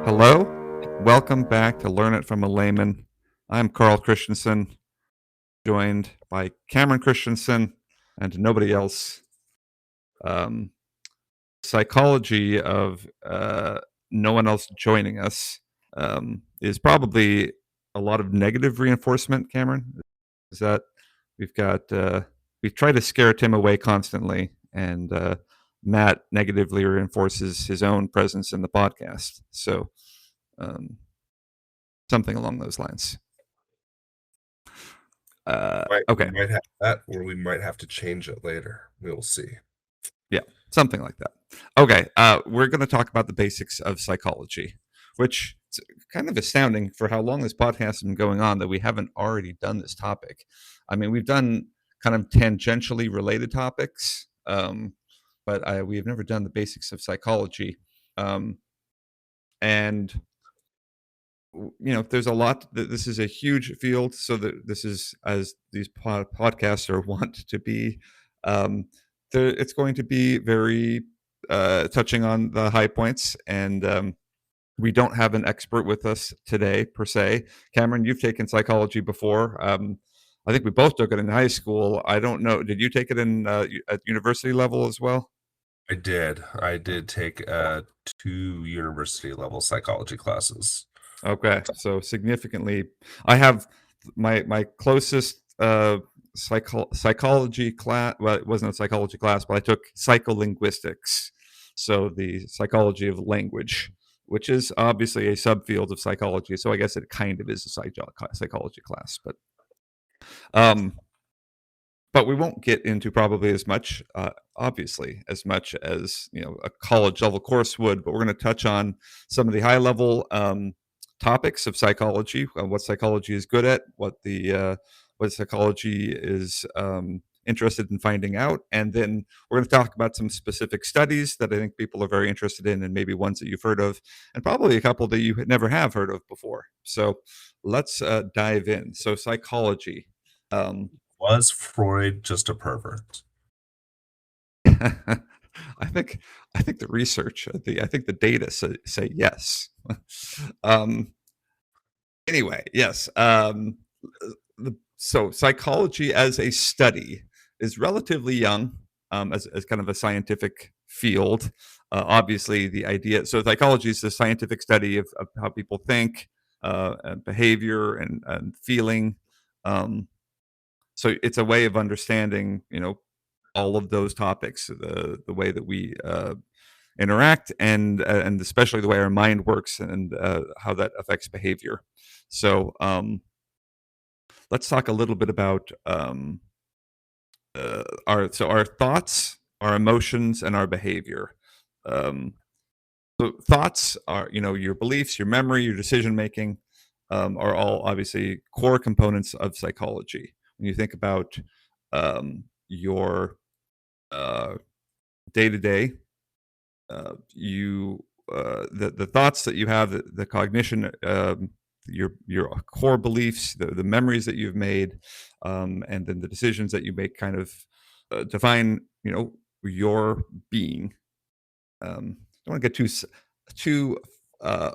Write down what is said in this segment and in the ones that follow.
Hello, welcome back to Learn It from a Layman. I'm Carl Christensen, joined by Cameron Christensen and nobody else. Psychology of no one else joining us is probably a lot of negative reinforcement. Cameron, is that we've tried to scare Tim away constantly, and Matt negatively reinforces his own presence in the podcast. So something along those lines. We Okay. might have that, or we might have to change it later. We will see. Yeah, something like that. Okay, we're going to talk about the basics of psychology, which is kind of astounding for how long this podcast has been going on that we haven't already done this topic. I mean, we've done kind of tangentially related topics, but we've never done the basics of psychology. And there's a lot. This is a huge field, so that this is, as these podcasts are wont to be, it's going to be very touching on the high points, and we don't have an expert with us today per se. Cameron, you've taken psychology before. I think we both took it in high school. I don't know. Did you take it in at university level as well? I did take 2 university level psychology classes. Okay, so significantly, I have my closest psychology class. Well, it wasn't a psychology class, but I took psycholinguistics, so the psychology of language, which is obviously a subfield of psychology. So I guess it kind of is a psychology class, um, but we won't get into probably as much, obviously, as much as a college level course would. But we're going to touch on some of the high level topics of psychology, what psychology is good at, what psychology is interested in finding out, and then we're going to talk about some specific studies that I think people are very interested in, and maybe ones that you've heard of, and probably a couple that you never have heard of before. So let's dive in. So psychology. Was Freud just a pervert? I think the research, I think the data say yes. um, anyway, yes. So psychology as a study is relatively young, as kind of a scientific field. Obviously, the idea. So psychology is the scientific study of how people think, and behavior, and feeling. So it's a way of understanding, all of those topics, the way that we interact, and especially the way our mind works, and how that affects behavior. So let's talk a little bit about our thoughts, our emotions, and our behavior. Um, so thoughts are, your beliefs, your memory, your decision making, are all obviously core components of psychology. When you think about your day to day, you the thoughts that you have, the cognition, your core beliefs, the memories that you've made, and then the decisions that you make, kind of define your being. Don't want to get too uh,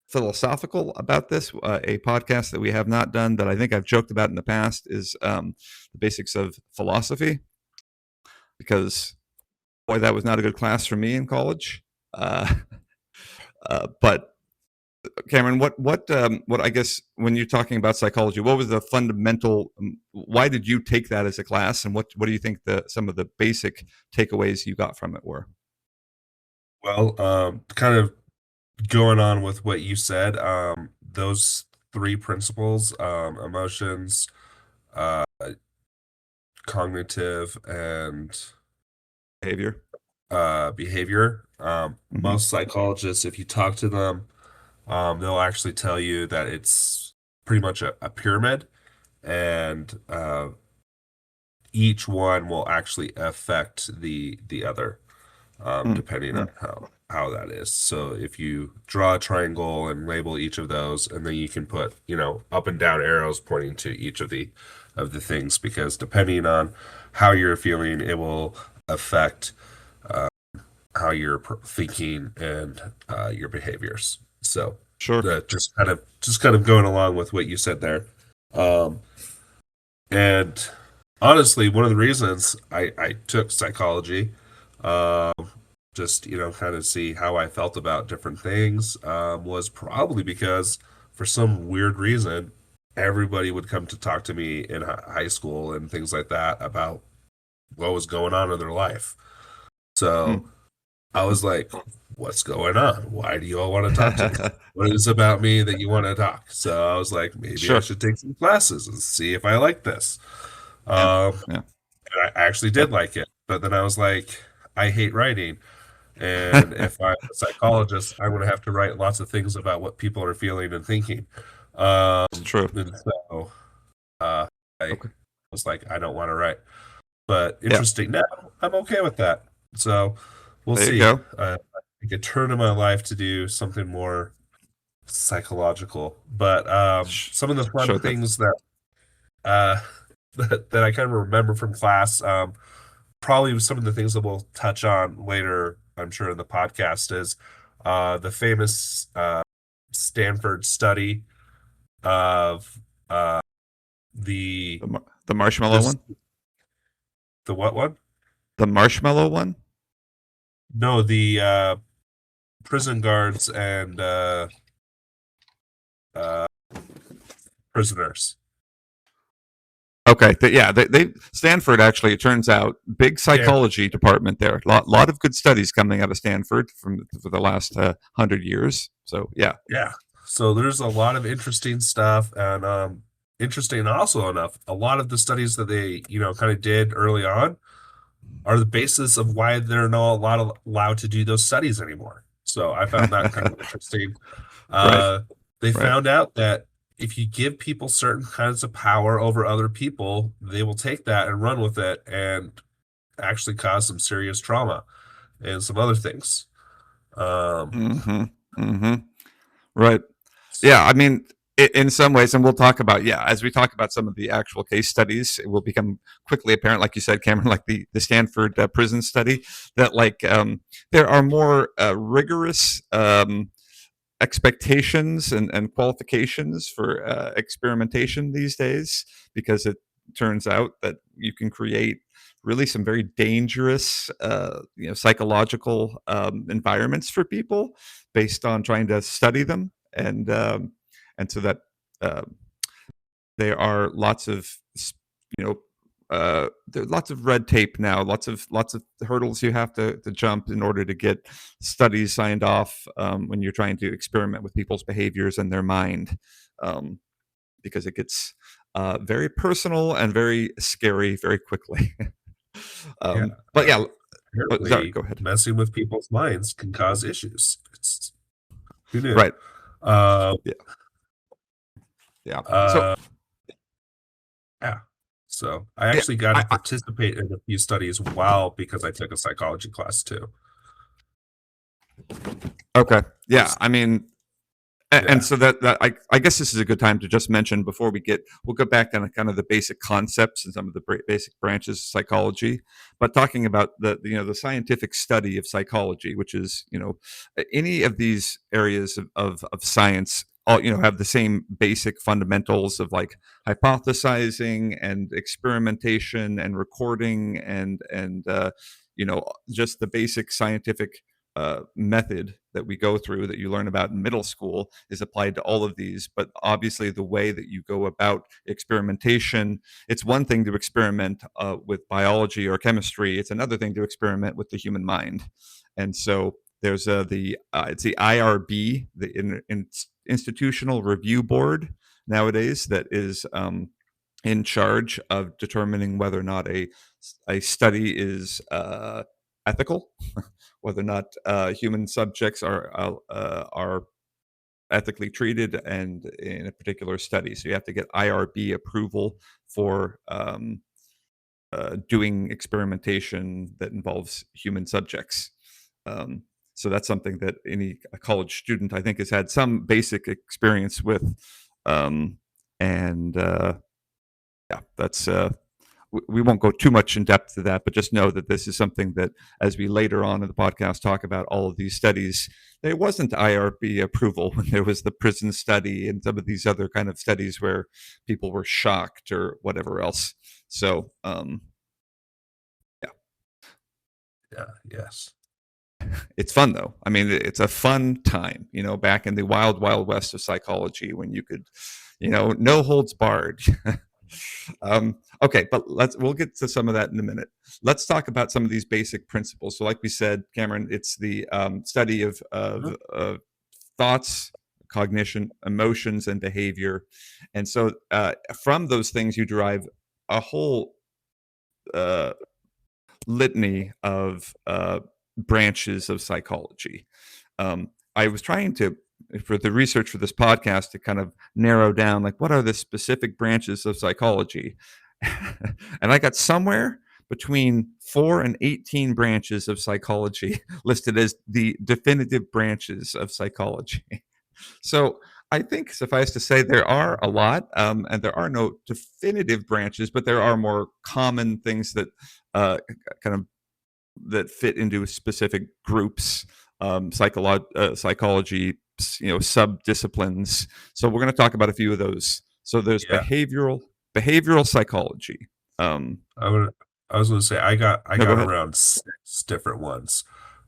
philosophical about this. A podcast that we have not done that I think I've joked about in the past is the basics of philosophy, because boy, that was not a good class for me in college. Uh, but Cameron, what I guess when you're talking about psychology, what was the fundamental? Why did you take that as a class, and what do you think some of the basic takeaways you got from it were? Well, kind of going on with what you said, those 3 principles, emotions, uh, cognitive, and Behavior. behavior. Mm-hmm. Most psychologists, if you talk to them, they'll actually tell you that it's pretty much a pyramid, and each one will actually affect the other, depending Mm-hmm. on how that is. So if you draw a triangle and label each of those, and then you can put, up and down arrows pointing to each of the things, because depending on how you're feeling, it will affect thinking and your behaviors. So Sure. just kind of going along with what you said there. Um, and honestly, one of the reasons I took psychology, um, just kind of see how I felt about different things, was probably because for some weird reason, everybody would come to talk to me in high school and things like that about what was going on in their life. So Mm. I was like, what's going on? Why do you all want to talk to me? What is it about me that you want to talk? So I was like, maybe I Sure. should take some classes and see if I like this. Yeah. Um, Yeah. and I actually did Yep. like it, but then I was like, I hate writing. And if I'm a psychologist, I'm going to have to write lots of things about what people are feeling and thinking. It's true. And so uh, I Okay. was like, I don't want to write. But Yeah. interesting. Now I'm okay with that. So we'll There you see. go. Take a turn in my life to do something more psychological. But some of the fun Sure. That. things that uh, that I kind of remember from class, probably some of the things that we'll touch on later, I'm sure, in the podcast is the famous Stanford study of the The marshmallow this one. the what one? The marshmallow one. No, the prison guards and uh, prisoners. Okay. Yeah. They Stanford actually. It turns out big Stanford. psychology department there. Lot of good studies coming out of Stanford for the last 100 years. So yeah. Yeah. So there's a lot of interesting stuff, and interesting also enough, a lot of the studies that they, kind of did early on are the basis of why they're not allowed to do those studies anymore. So I found that kind of interesting. Right. Uh, they Right. found out that if you give people certain kinds of power over other people, they will take that and run with it and actually cause some serious trauma and some other things. Um, Mm-hmm. Mm-hmm. Right. Yeah, I mean, in some ways, and we'll talk about, yeah, as we talk about some of the actual case studies, it will become quickly apparent, like you said, Cameron, like the Stanford prison study, that like there are more rigorous expectations and qualifications for experimentation these days, because it turns out that you can create really some very dangerous psychological environments for people based on trying to study them, and so that uh, there are lots of you know there are lots of red tape now, lots of hurdles you have to jump in order to get studies signed off when you're trying to experiment with people's behaviors and their mind, um, because it gets very personal and very scary very quickly. yeah. But yeah, sorry, Apparently go ahead. messing with people's minds can cause issues. Who knew? Right. Uh, Yeah. Yeah. So uh, yeah. So I yeah, actually got to I participate in a few studies while because I took a psychology class too. okay. Yeah. Was I mean, and yeah, so that I guess this is a good time to just mention before we'll go back on kind of the basic concepts and some of the basic branches of psychology, but talking about the scientific study of psychology, which is any of these areas of science, all have the same basic fundamentals of like hypothesizing and experimentation and recording and just the basic scientific method that we go through that you learn about in middle school is applied to all of these. But obviously, the way that you go about experimentation, it's one thing to experiment with biology or chemistry, it's another thing to experiment with the human mind. And so there's it's the IRB, the Institutional Review Board nowadays, that is in charge of determining whether or not a study is ethical, whether or not human subjects are ethically treated and in a particular study. So you have to get IRB approval for doing experimentation that involves human subjects. Um, so that's something that any college student, I think, has had some basic experience with, and yeah, that's we won't go too much in depth to that, but just know that this is something that, as we later on in the podcast talk about all of these studies, there wasn't IRB approval when there was the prison study and some of these other kind of studies where people were shocked or whatever else. So, yeah, Yeah. Yes. it's fun though. I mean, it's a fun time, back in the wild, wild west of psychology when you could, no holds barred. Okay, but we'll get to some of that in a minute. Let's talk about some of these basic principles. So, like we said, Cameron, it's the study of thoughts, cognition, emotions, and behavior. And so, from those things, you derive a whole uh, litany of branches of psychology. I was trying to, for the research for this podcast, to kind of narrow down, like, what are the specific branches of psychology? And I got somewhere between 4 and 18 branches of psychology listed as the definitive branches of psychology. So I think, suffice to say, there are a lot, and there are no definitive branches, but there are more common things that kind of that fit into specific groups, psychology, sub disciplines. So we're going to talk about a few of those. So there's Yeah. behavioral psychology. I would. I was going to say I No, go got ahead. around 6 different ones.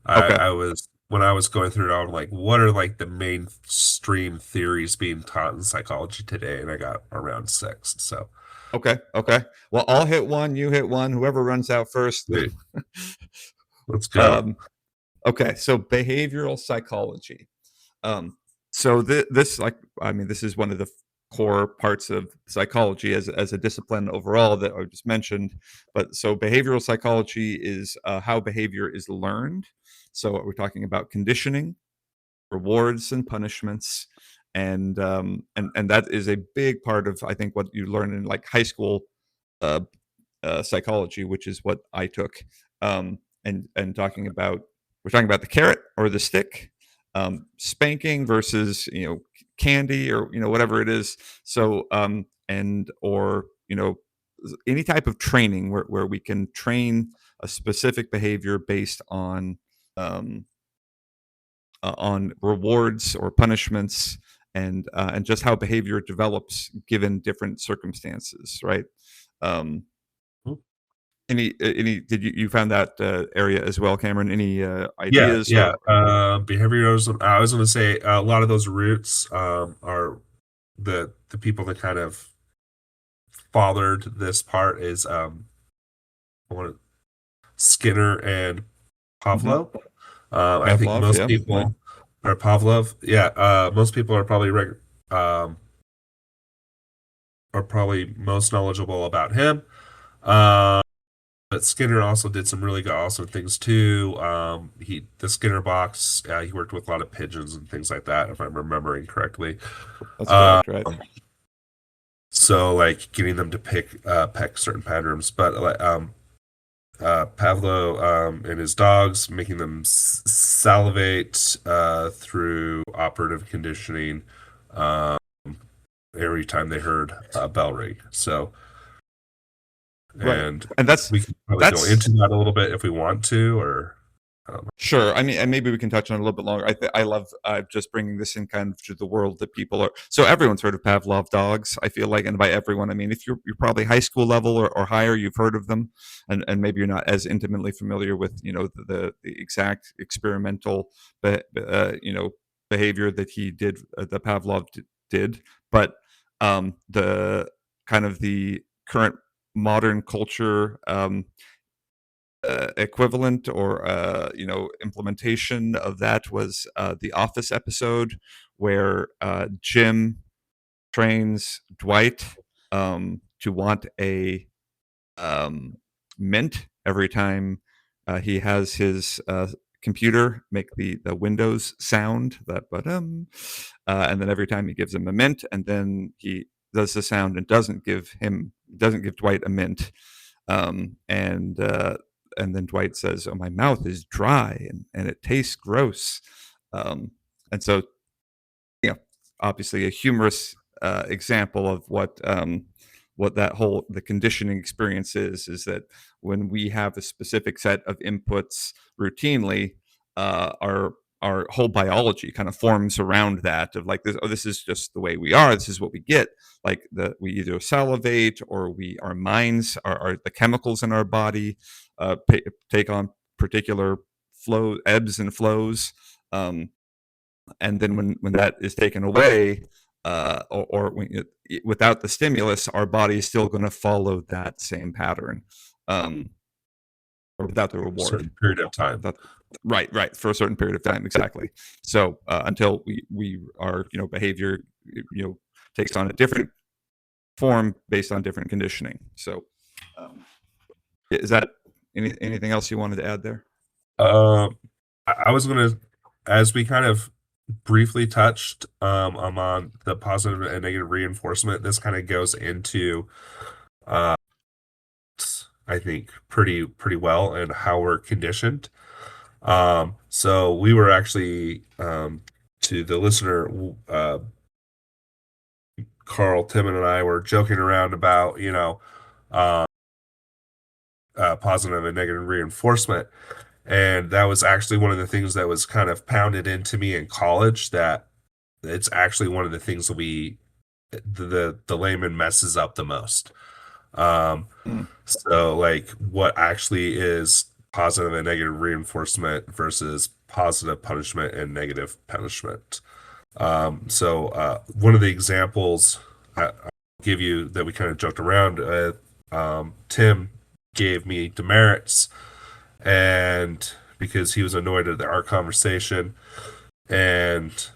Okay. I was when I was going through it, I'm like, what are like the mainstream theories being taught in psychology today? And I got around 6. So Okay. Well, I'll hit one. You hit one. Whoever runs out first. wait, let's go. um, okay. So behavioral psychology. Um, so this, like, I mean, this is one of the core parts of psychology as a discipline overall that I just mentioned. But so behavioral psychology is how behavior is learned. So we're talking about conditioning, rewards, and punishments, and that is a big part of, I think, what you learn in like high school uh, psychology, which is what I took. And talking about, we're talking about the carrot or the stick, spanking versus candy, or whatever it is. So and or any type of training where we can train a specific behavior based on rewards or punishments, and just how behavior develops given different circumstances, right? Um, any did you found that area as well, Cameron? Any Yeah, ideas yeah. or Behaviorism. I was going to say a lot of those roots are the people that kind of fathered this part is I want Skinner and Mhm. Pavlov. I think Pavlov? most Yeah, right. people are Pavlov. Yeah, most people um, are probably most knowledgeable about him. Um, but Skinner also did some really good, awesome things too. The Skinner box. He worked with a lot of pigeons and things like that, if I'm remembering correctly. That's Um, correct, right? so like getting them to peck certain patterns, but Pavlo and his dogs, making them salivate through operative conditioning um, every time they heard a bell ring. So, Right. and And we can probably go that's into that a little bit if we want to, or I don't know. sure. I mean, and maybe we can touch on it a little bit longer. I love just bringing this in kind of to the world that people are. So everyone's heard of Pavlov dogs. I feel like, and by everyone, I mean if you're probably high school level or higher, you've heard of them, and maybe you're not as intimately familiar with the exact experimental, behavior that he did, that Pavlov did, but the kind of the current modern culture equivalent or implementation of that was the Office episode where Jim trains Dwight to want a mint every time he has his computer make the Windows sound, that and then every time he gives him a mint, and then he does the sound and doesn't give Dwight a mint, um, and uh, and then Dwight says, "Oh, my mouth is dry and it tastes gross," and so you know, obviously a humorous example of what what the conditioning experience is that when we have a specific set of inputs routinely, our whole biology kind of forms around that, of like this. Oh, this is just the way we are. This is what we get. Like we either salivate, or our minds, are the chemicals in our body take on particular ebbs and flows. And then when that is taken away, without the stimulus, our body is still going to follow that same pattern, um, or without the A reward. certain period of time. Right, for a certain period of time, exactly. So until our behavior takes on a different form based on different conditioning. So is that anything else you wanted to add there? I was going to, as we kind of briefly touched on the positive and negative reinforcement, this kind of goes into I think pretty well, and how we're conditioned. So we were actually, to the listener, Carl, Tim, and I were joking around about positive and negative reinforcement. And that was actually one of the things that was kind of pounded into me in college, that it's actually one of the things that the layman messes up the most. So like, what actually is positive and negative reinforcement versus positive punishment and negative punishment. So one of the examples I'll give you that we kind of joked around, Tim gave me demerits, and because he was annoyed at our conversation, and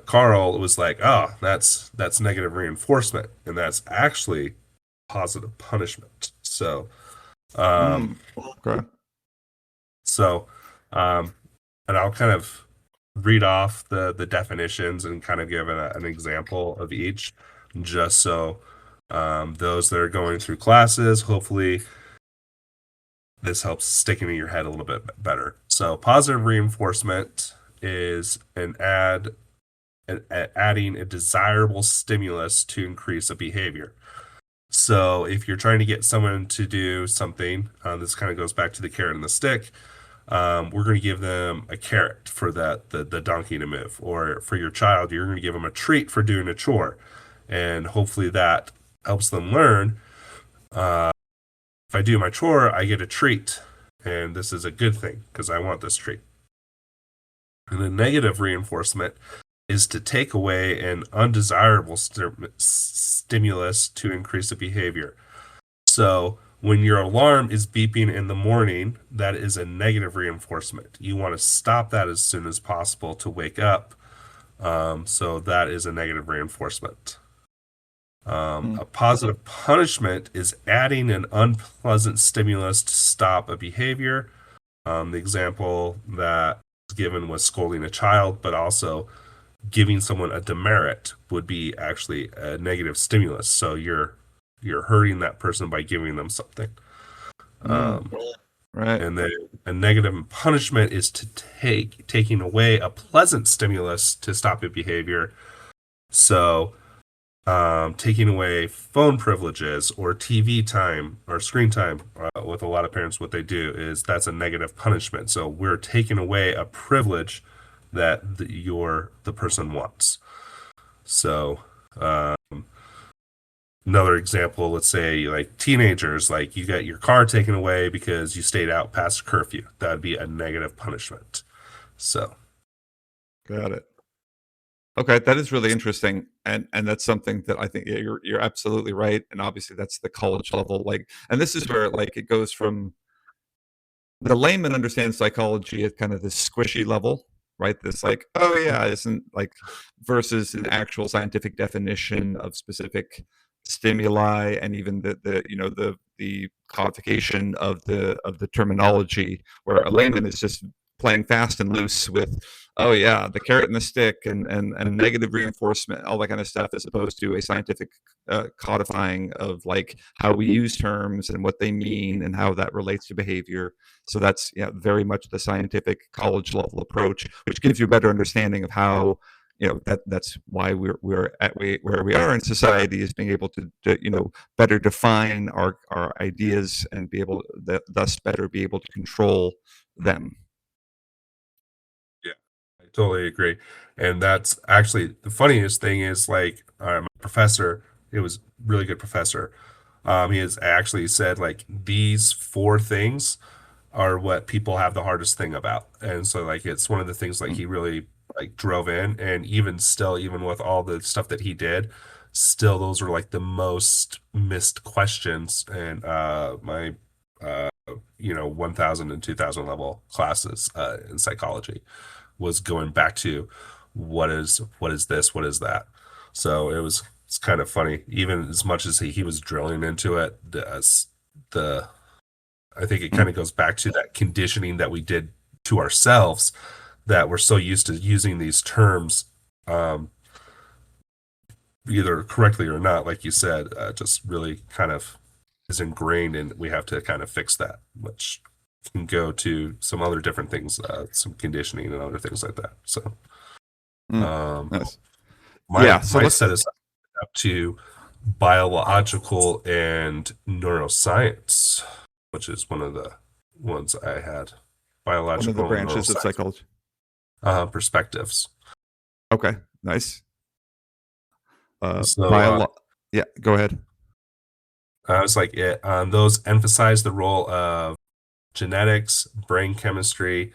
Carl was like, "Oh, that's negative reinforcement, and that's actually positive punishment." So, Okay. so, and I'll kind of read off the definitions and kind of give an example of each, just so those that are going through classes, hopefully this helps sticking in your head a little bit better. So positive reinforcement is adding a desirable stimulus to increase a behavior. So if you're trying to get someone to do something, this kind of goes back to the carrot and the stick. We're going to give them a carrot for the donkey to move, or for your child, you're going to give them a treat for doing a chore, and hopefully that helps them learn. If I do my chore, I get a treat, and this is a good thing because I want this treat. And the negative reinforcement is to take away an undesirable stimulus to increase the behavior. So when your alarm is beeping in the morning, that is a negative reinforcement. You want to stop that as soon as possible to wake up. So that is a negative reinforcement. A positive punishment is adding an unpleasant stimulus to stop a behavior. The example that was given was scolding a child, but also giving someone a demerit would be actually a negative stimulus. So you're hurting that person by giving them something. Right. And then a negative punishment is to taking away a pleasant stimulus to stop a behavior. So taking away phone privileges or TV time or screen time, with a lot of parents, what they do is that's a negative punishment. So we're taking away a privilege that the person wants. So another example, let's say like teenagers, like you got your car taken away because you stayed out past curfew. That would be a negative punishment. So got it. Okay, that is really interesting, and that's something that I think you're absolutely right, and obviously that's the college level, like, and this is where like it goes from the layman understands psychology at kind of this squishy level, right? This like, oh yeah, isn't like, versus an actual scientific definition of specific stimuli, and even the codification of the terminology, where a layman is just playing fast and loose with, oh yeah, the carrot and the stick, and negative reinforcement, all that kind of stuff, as opposed to a scientific codifying of like how we use terms and what they mean and how that relates to behavior. So that's very much the scientific college level approach, which gives you a better understanding of how that's why we're at where we are in society, is being able to better define our ideas and be able thus better be able to control them. Yeah, I totally agree. And that's actually the funniest thing is like my professor, it was really good professor. He has actually said like these four things are what people have the hardest thing about. And so like it's one of the things like Mm, he really like drove in, and even still, even with all the stuff that he did, still those are like the most missed questions. And my uh 1000 and 2000 level classes in psychology was going back to what is this, what is that. So it's kind of funny, even as much as he was drilling into it, the I think it kind mm, of goes back to that conditioning that we did to ourselves, that we're so used to using these terms, um, either correctly or not, like you said, just really kind of is ingrained, and we have to kind of fix that, which can go to some other different things, some conditioning and other things like that. So, mm. um, Nice. my Yeah. So my let's set is up to biological and neuroscience, which is one of the ones I had, one of the biological and branches of neuroscience psychology. perspectives. Okay. Nice. So Biolo. Yeah. Go ahead. I was like, those emphasize the role of genetics, brain chemistry,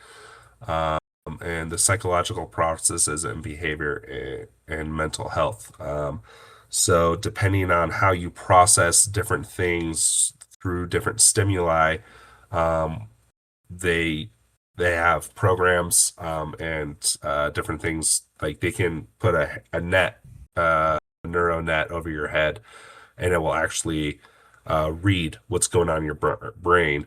um, and the psychological processes and behavior and mental health. So, depending on how you process different things through different stimuli, um, they they have programs, and different things, like they can put a net, a neuro net over your head, and it will actually read what's going on in your brain,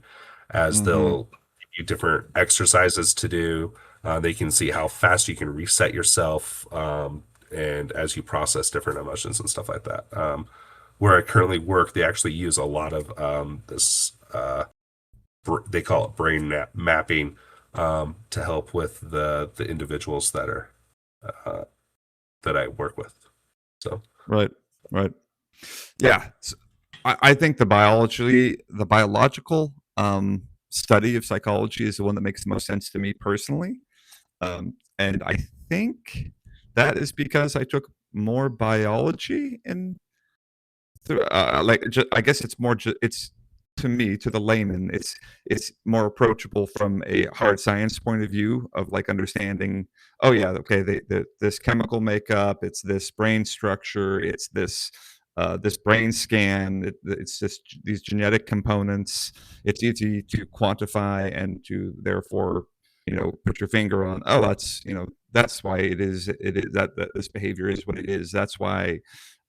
as Mm-hmm. they'll give you different exercises to do. They can see how fast you can reset yourself, and as you process different emotions and stuff like that. Where I currently work, they actually use a lot of this. They call it mapping, to help with the individuals uh, that I work with. So Right. Right. Yeah. I think the biological study of psychology is the one that makes the most sense to me personally. And I think that is because I took more biology in I guess it's more it's to me, to the layman, it's more approachable from a hard science point of view of like understanding, oh yeah, okay, this chemical makeup, it's this brain structure, it's this brain scan, it's just these genetic components. It's easy to quantify and to therefore put your finger on, oh, that's why it is that this behavior is what it is. That's why,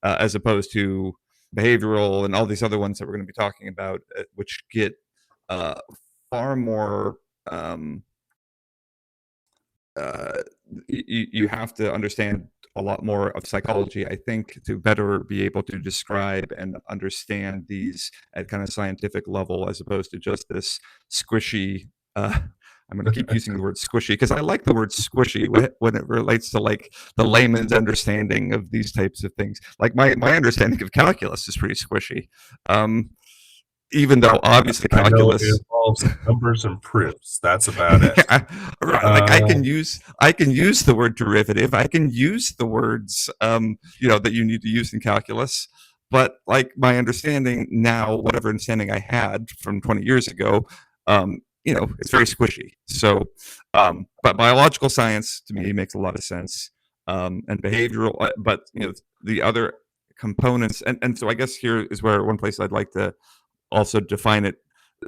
as opposed to behavioral and all these other ones that we're going to be talking about, which get uh, far more. Um, uh, you have to understand a lot more of psychology, I think, to better be able to describe and understand these at kind of scientific level, as opposed to just this squishy. I'm going to keep using the word squishy because I like the word squishy when it relates to like the layman's understanding of these types of things. Like my understanding of calculus is pretty squishy, um, even though obviously I know it calculus. involves numbers and proofs. That's about it. Yeah, right. Like Um, I can use the word derivative. I can use the words that you need to use in calculus. But like my understanding now, whatever understanding I had from 20 years ago, it's very squishy. So, but biological science to me makes a lot of sense, and behavioral. But the other components, and so I guess here is where one place I'd like to also define it.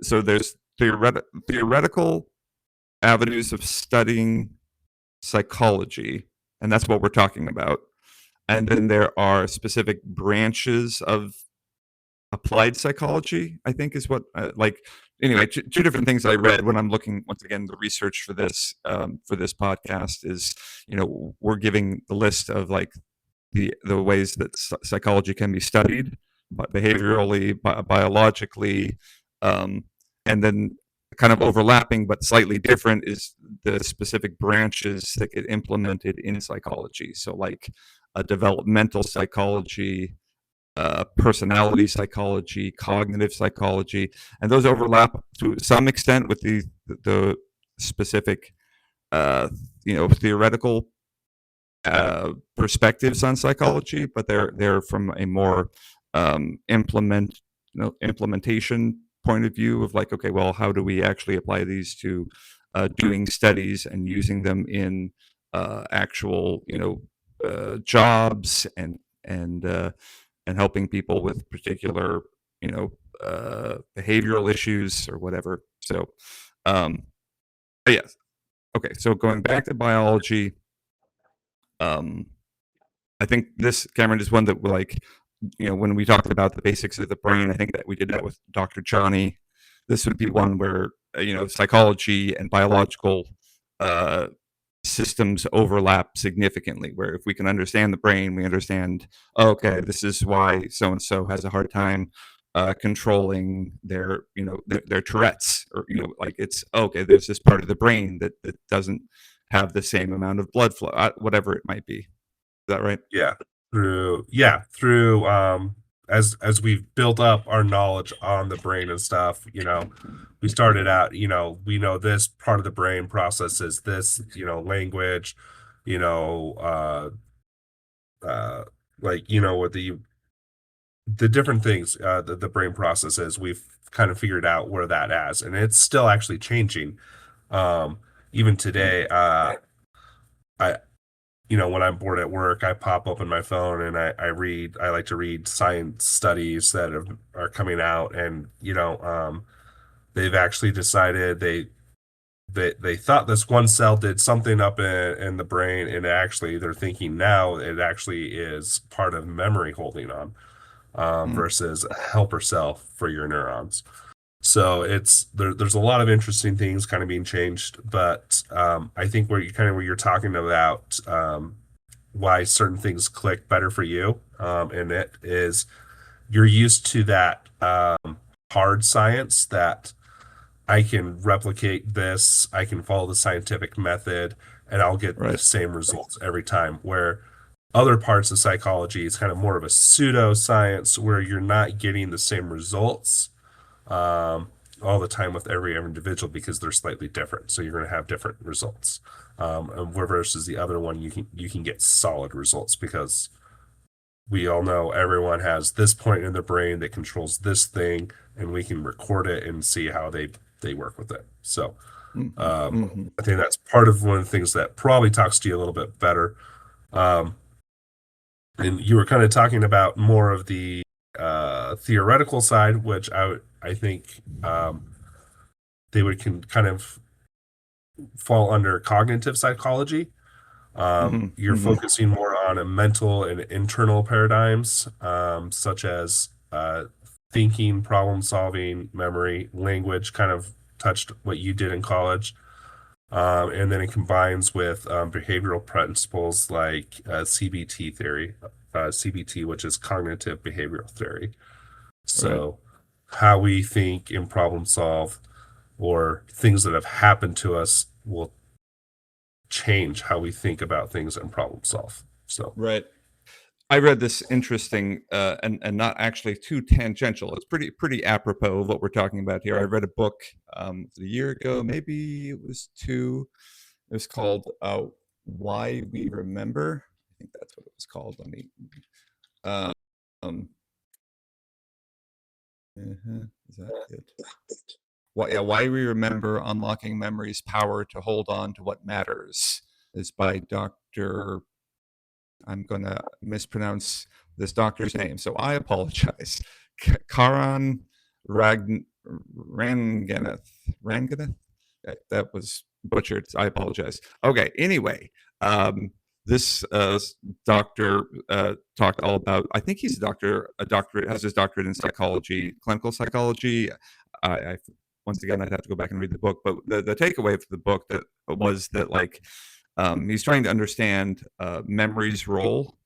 So there's theoretical avenues of studying psychology, and that's what we're talking about. And then there are specific branches of applied psychology, I think is what, anyway, two different things I read when I'm looking, once again, the research for this podcast is, we're giving the list of like the ways that psychology can be studied, but behaviorally, biologically, um, and then kind of overlapping but slightly different is the specific branches that get implemented in psychology. So, like developmental psychology, personality psychology, cognitive psychology, and those overlap to some extent with the specific, theoretical perspectives on psychology, but they're from a more implementation point of view of like, okay, well, how do we actually apply these to doing studies and using them in actual, jobs and helping people with particular, behavioral issues or whatever. So, but yes, okay. So going back to biology, um, I think this, Cameron, is one that like, when we talked about the basics of the brain, I think that we did that with Dr. Johnny. This would be one where psychology and biological uh, systems overlap significantly. Where if we can understand the brain, we understand, oh, okay, this is why so and so has a hard time controlling their Tourette's, or like it's okay. There's this part of the brain that doesn't have the same amount of blood flow, whatever it might be. Is that right? Yeah, through as we've built up our knowledge on the brain and stuff, we started out, we know this part of the brain processes this, language, you know, like, what the different things the brain processes, we've kind of figured out where that as, and it's still actually changing. Even today, I when I'm bored at work, I pop open my phone and I like to read science studies that are coming out, and they've actually decided they thought this one cell did something up in the brain, and actually they're thinking now it actually is part of memory holding on, versus a helper cell for your neurons. So there's a lot of interesting things kind of being changed, but I think where you're talking about why certain things click better for you, and it is you're used to that hard science that I can replicate this, I can follow the scientific method, and I'll get the Right. same results every time. Where other parts of psychology is kind of more of a pseudo science where you're not getting the same results um, all the time with every individual because they're slightly different. So you're going to have different results. And versus the other one, you can get solid results because we all know everyone has this point in their brain that controls this thing, and we can record it and see how they work with it. So Mm-hmm. Mm-hmm. I think that's part of one of the things that probably talks to you a little bit better. Um, and you were kind of talking about more of the theoretical side, which I think they would kind of fall under cognitive psychology. Mm-hmm. You're Mm-hmm. focusing more on a mental and internal paradigms, such as thinking, problem solving, memory, language. Kind of touched what you did in college. And then it combines with behavioral principles like CBT theory, CBT, which is cognitive behavioral theory. Right. So, how we think and problem solve, or things that have happened to us, will change how we think about things and problem solve. So, Right. I read this interesting and not actually too tangential. It's pretty apropos of what we're talking about here. I read a book a year ago, maybe it was two. It was called "Why We Remember." I think that's what it was called. Let me. Um, is that it? Why We Remember: Unlocking Memory's Power to Hold On to What Matters is by Dr. I'm going to mispronounce this doctor's name, so I apologize. Karan Ranganeth. Ranganeth? That was butchered. I apologize. Okay. Anyway, this doctor talked all about. I think he's a doctorate, has his doctorate in psychology, clinical psychology. I once again, I'd have to go back and read the book, but the takeaway for the book that was that like he's trying to understand memory's role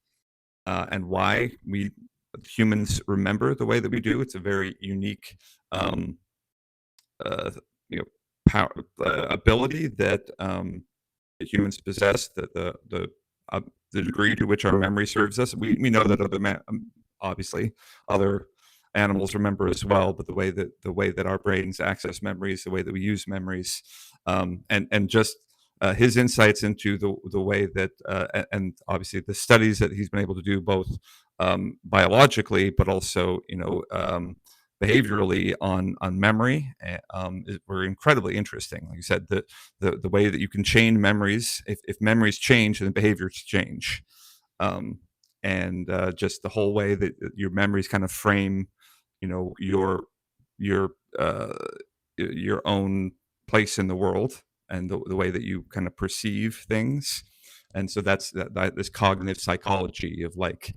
and why we humans remember the way that we do. It's a very unique, um, uh, power, ability that humans possess, uh, the degree to which our memory serves us. We know that obviously other animals remember as well, but the way that our brains access memories, the way that we use memories, and just his insights into the way that and obviously the studies that he's been able to do both biologically, but also behaviorally on memory were incredibly interesting. Like you said, the way that you can chain memories, if memories change, then behaviors change, um, and just the whole way that your memories kind of frame, you know, your uh, your own place in the world and the way that you kind of perceive things. And so that this cognitive psychology of like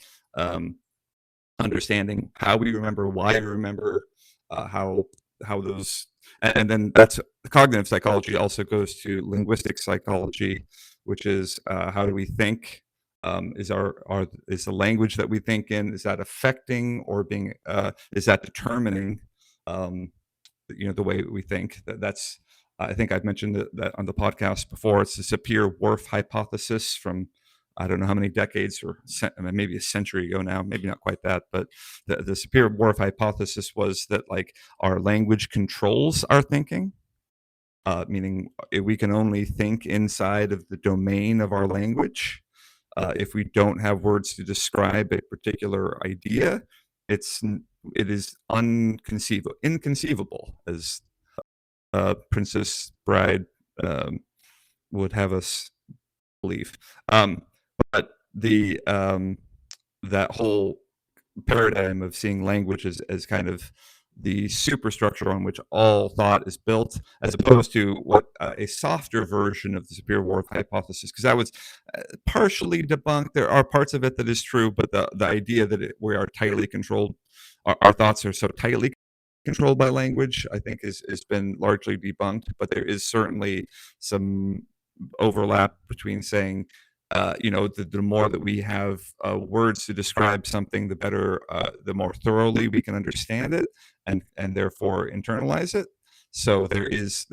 understanding how we remember, why we remember, how those, and then that's cognitive psychology also goes to linguistic psychology, which is how do we think? Is the language that we think in, is that affecting or being is that determining um, the way we think? That's I think I've mentioned that on the podcast before. It's the Sapir-Whorf hypothesis from I don't know how many decades or maybe a century ago now, maybe not quite that, but the Sapir-Whorf hypothesis was that like our language controls our thinking, meaning we can only think inside of the domain of our language. If we don't have words to describe a particular idea, it's it is inconceivable, as Princess Bride would have us believe. But that whole paradigm of seeing language as kind of the superstructure on which all thought is built, as opposed to what a softer version of the Sapir-Whorf hypothesis, because that was partially debunked. There are parts of it that is true, but the idea that we are tightly controlled, our thoughts are so tightly controlled by language, I think has been largely debunked. But there is certainly some overlap between saying the more that we have words to describe something, the better, the more thoroughly we can understand it and therefore internalize it. So there is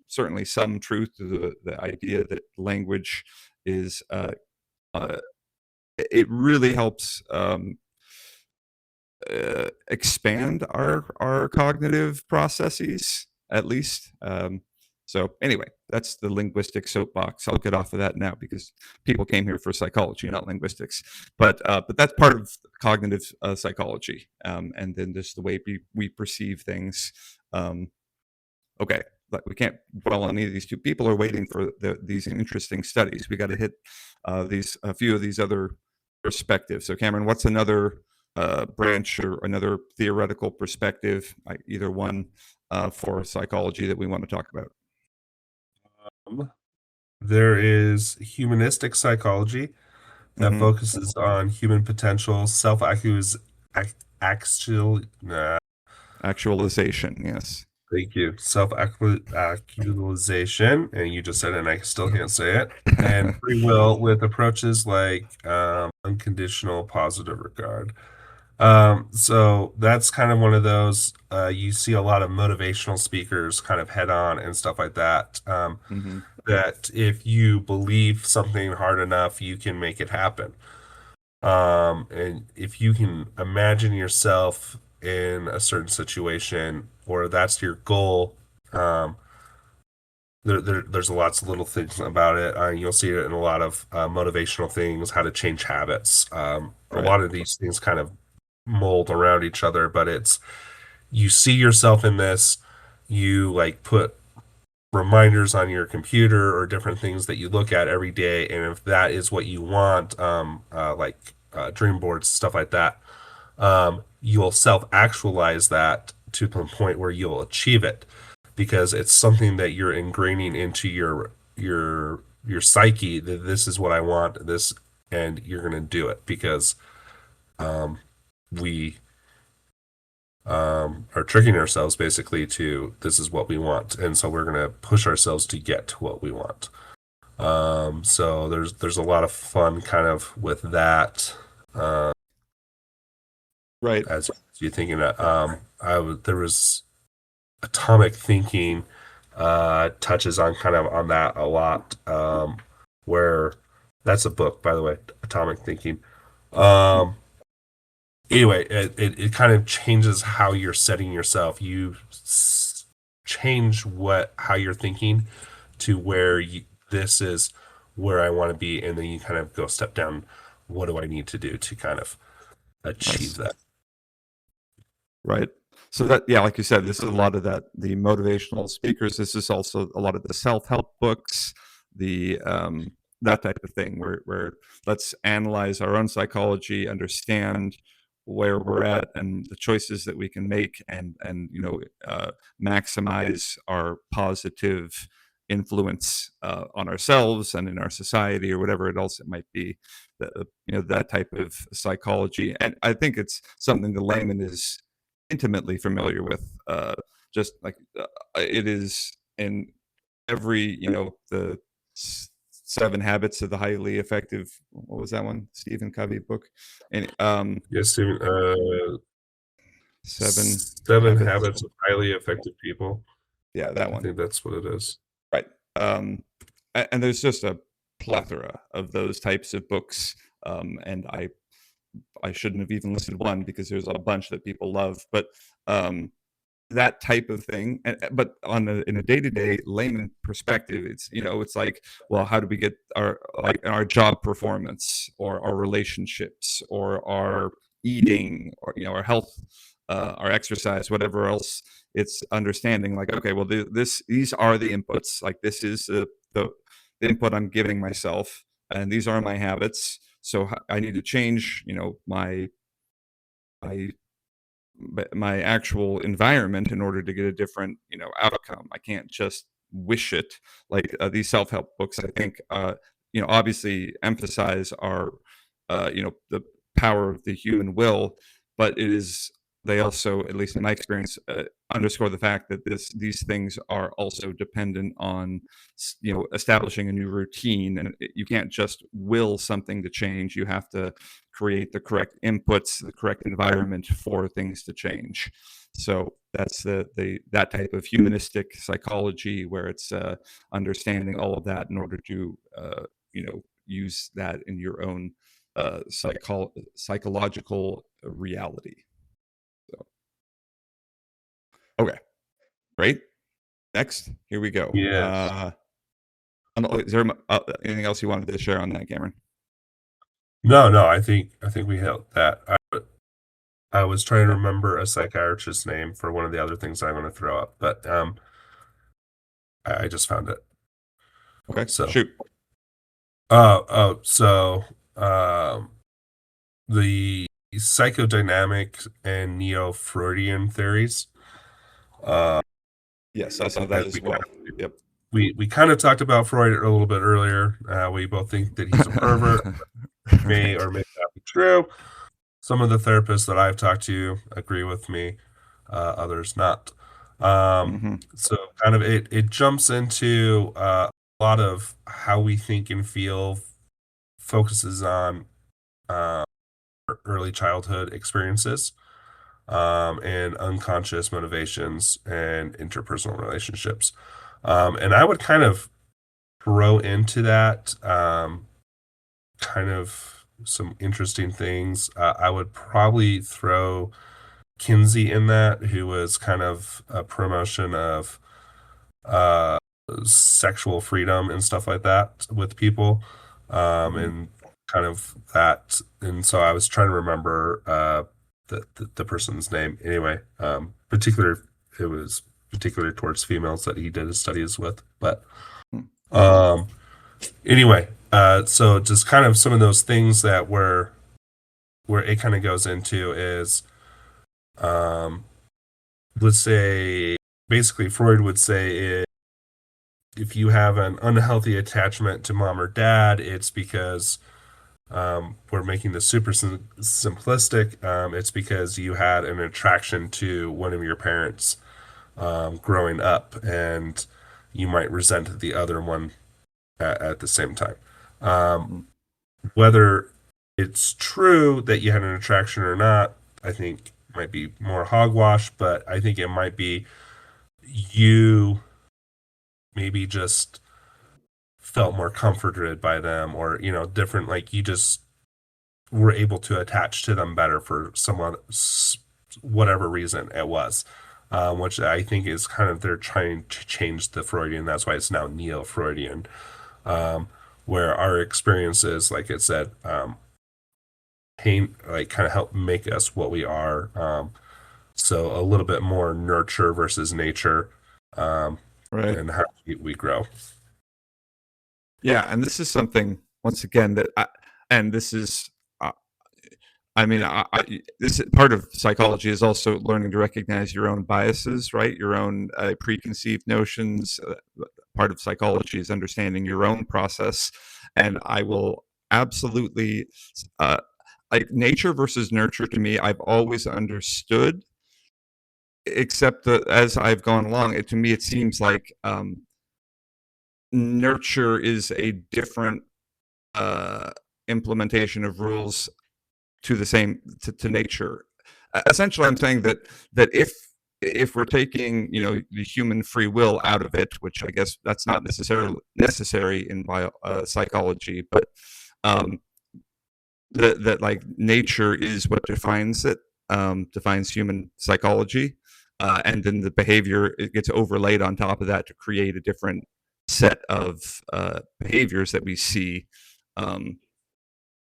certainly some truth to the idea that language is uh, it really helps expand our cognitive processes, at least. So anyway, that's the linguistic soapbox. I'll get off of that now because people came here for psychology, not linguistics. But that's part of cognitive psychology, and then just the way we perceive things. Okay, but we can't dwell on any of these two. People are waiting for these interesting studies. We got to hit a few of these other perspectives. So Cameron, what's another branch or another theoretical perspective, either one for psychology that we want to talk about? There is humanistic psychology that Hmm. focuses on human potential, actual, nah, Actualization, yes. thank you, self-actualization, and you just said it, and I still can't say it, and free will with approaches like unconditional positive regard. So that's kind of one of those you see a lot of motivational speakers kind of head on and stuff like that. Hmm. That if you believe something hard enough, you can make it happen. And if you can imagine yourself in a certain situation, or that's your goal, um, there's lots of little things about it. You'll see it in a lot of motivational things, how to change habits. A Right. lot of these things kind of mold around each other, but it's you see yourself in this, you like put reminders on your computer or different things that you look at every day, and if that is what you want, dream boards, stuff like that, you'll self-actualize that to the point where you'll achieve it because it's something that you're ingraining into your psyche that this is what I want, this, and you're gonna do it because we are tricking ourselves basically to this is what we want, and so we're gonna push ourselves to get to what we want. So there's a lot of fun kind of with that. Right. As you're thinking that there was atomic thinking touches on kind of on that a lot. Where that's a book, by the way, Atomic Thinking. Mm. Um, anyway, it kind of changes how you're setting yourself. Change how you're thinking to where this is where I want to be, and then you kind of go step down. What do I need to do to kind of achieve Nice. that? Right. So that, yeah, like you said, this is a lot of that, the motivational speakers. This is also a lot of the self-help books, the that type of thing, where let's analyze our own psychology, understand where we're at and the choices that we can make, and maximize our positive influence on ourselves and in our society or whatever it else it might be. That type of psychology, and I think it's something the layman is intimately familiar with. Just like it is in every, the 7 Habits of the Highly Effective. What was that one? Stephen Covey book. And Yes, Steven, 7 Habits. Habits of Highly Effective People. Yeah, that I one. think that's what it is. Right. And there's just a plethora of those types of books. And I shouldn't have even listed one because there's a bunch that people love, but um, that type of thing. But in a day-to-day layman perspective, it's like, well, how do we get our job performance or our relationships or our eating or our health, our exercise, whatever else. It's understanding like, okay, well, these are the inputs. Like, this is the input I'm giving myself, and these are my habits. So I need to change, my my actual environment in order to get a different, outcome. I can't just wish it. Like, these self-help books, I think, obviously emphasize our the power of the human will, but they also, at least in my experience, underscore the fact that these things are also dependent on establishing a new routine, and you can't just will something to change. You have to create the correct inputs, the correct environment for things to change. So that's that type of humanistic psychology where it's understanding all of that in order to use that in your own psychological reality. So, okay, great. Next, here we go. Yes. Is there anything else you wanted to share on that, Cameron? No, no, I think we hit that. I was trying to Okay. remember a psychiatrist's name for one of the other things I want to throw up, but I just found it. Okay. So, Shoot. so um, the psychodynamic and neo-Freudian theories. Uh, Yes, I saw that as as well. Yep. we kind of talked about Freud a little bit earlier. We both think that he's a pervert, may Right. or may not be true. Some of the therapists that I've talked to agree with me, others not. Hmm. So kind of it jumps into a lot of how we think and feel, focuses on uh, early childhood experiences, and unconscious motivations and interpersonal relationships. And I would kind of throw into that kind of some interesting things. I would probably throw Kinsey in that, who was kind of a promotion of uh, sexual freedom and stuff like that with people, Hmm. and kind of that. And so I was trying to remember the person's name. Anyway, it was particular towards females that he did his studies with. But um, anyway, so just kind of some of those things that where it kind of goes into is, um, let's say, basically Freud would say if you have an unhealthy attachment to mom or dad, it's because we're making this super simplistic. It's because you had an attraction to one of your parents growing up, and you might resent the other one at the same time. Um, whether it's true that you had an attraction or not, I think might be more hogwash, but I think it might be you maybe just felt more comforted by them, or different, like you just were able to attach to them better for someone, whatever reason it was, which I think is kind of they're trying to change the Freudian. That's why it's now neo-Freudian, um, where our experiences, like it said, paint, like kind of help make us what we are. So a little bit more nurture versus nature, um, Right. and how we grow. Yeah, and this is something once again and this is, uh, I mean, this part of psychology is also learning to recognize your own biases, right? Your own preconceived notions. Part of psychology is understanding your own process, and I will absolutely, uh, like nature versus nurture. To me, I've always understood, except that as I've gone along, to me it seems like nurture is a different uh, implementation of rules to the same to nature. Essentially, I'm saying that if we're taking the human free will out of it, which I guess that's not necessarily necessary in psychology, but um, that like nature is what defines it, defines human psychology, and then the behavior it gets overlaid on top of that to create a different set of behaviors that we see. Um,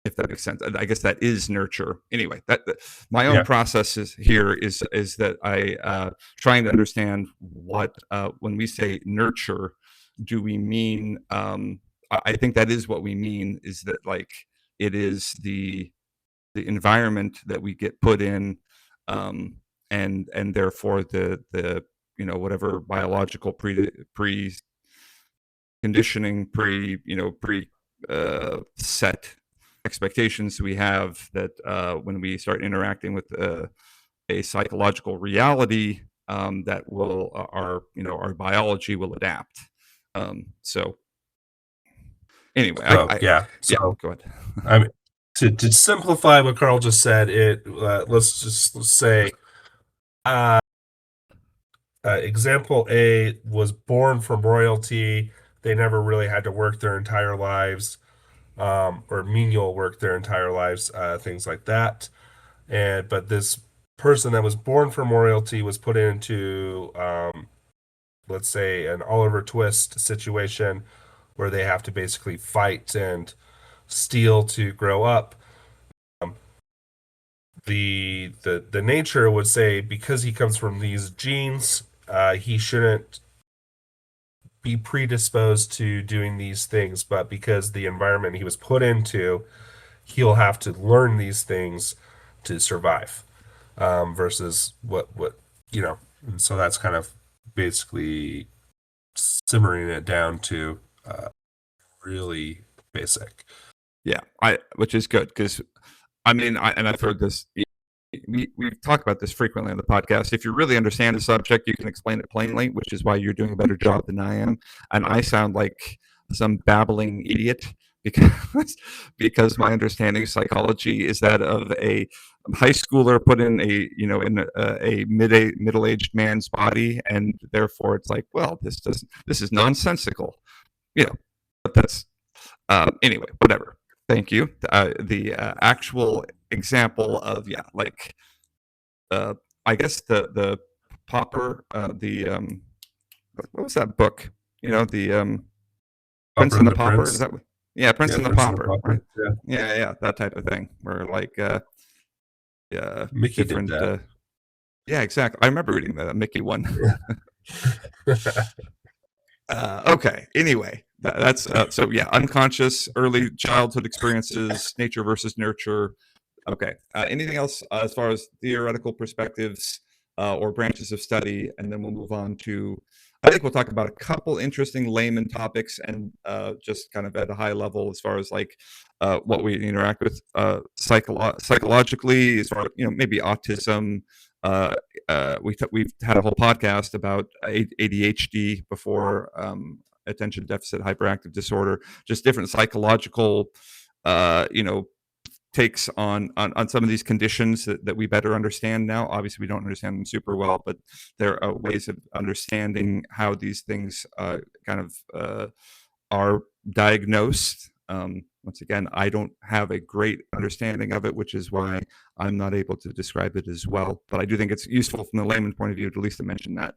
if that makes sense. I guess that is nurture. Anyway, that my own Yeah. process is that I trying to understand what when we say nurture, do we mean? I think that is what we mean. Is that like it is the environment that we get put in, and therefore the whatever biological pre conditioning pre set expectations we have that when we start interacting with a psychological reality, that will our biology will adapt. So anyway, So yeah. yeah, So go ahead. I mean, to simplify what Carl just said, let's just say, uh, example A was born from royalty. They never really had to work their entire lives, or menial work their entire lives, things like that. And but this person that was born from royalty was put into, let's say, an Oliver Twist situation where they have to basically fight and steal to grow up. Um, the nature would say because he comes from these genes, he shouldn't be predisposed to doing these things, but because the environment he was put into, he'll have to learn these things to survive. Versus what and so that's kind of basically simmering it down to really basic. Yeah, which is good because I mean, I've heard this. We've talked about this frequently on the podcast. If you really understand the subject, you can explain it plainly, which is why you're doing a better job than I am. And I sound like some babbling idiot because my understanding of psychology is that of a high schooler put in a middle aged man's body, and therefore it's like, well, this is nonsensical, But that's anyway, whatever. Thank you. The actual example of like uh, I guess the Popper, the what was that book? The Prince Upper and and the the Pauper. Is Prince. that what? Yeah, Prince Yeah, and the Prince and the Pauper, right? Pauper. Yeah. Yeah, that type of thing. Where like Mickey did different. that. Yeah, exactly. I remember reading that Mickey one. Yeah. Okay. Anyway, that's so yeah. Unconscious early childhood experiences, nature versus nurture. Okay. Anything else as far as theoretical perspectives or branches of study, and then we'll move on to. I think we'll talk about a couple interesting layman topics, and just kind of at a high level as far as like what we interact with psychologically, as far maybe autism. Uh, we've had a whole podcast about ADHD before, attention deficit hyperactive disorder, just different psychological, uh, you know, takes on some of these conditions that we better understand now. Obviously, we don't understand them super well, but there are ways of understanding how these things kind of are diagnosed. Once again, I don't have a great understanding of it, which is why I'm not able to describe it as well. But I do think it's useful from the layman's point of view, at least to mention that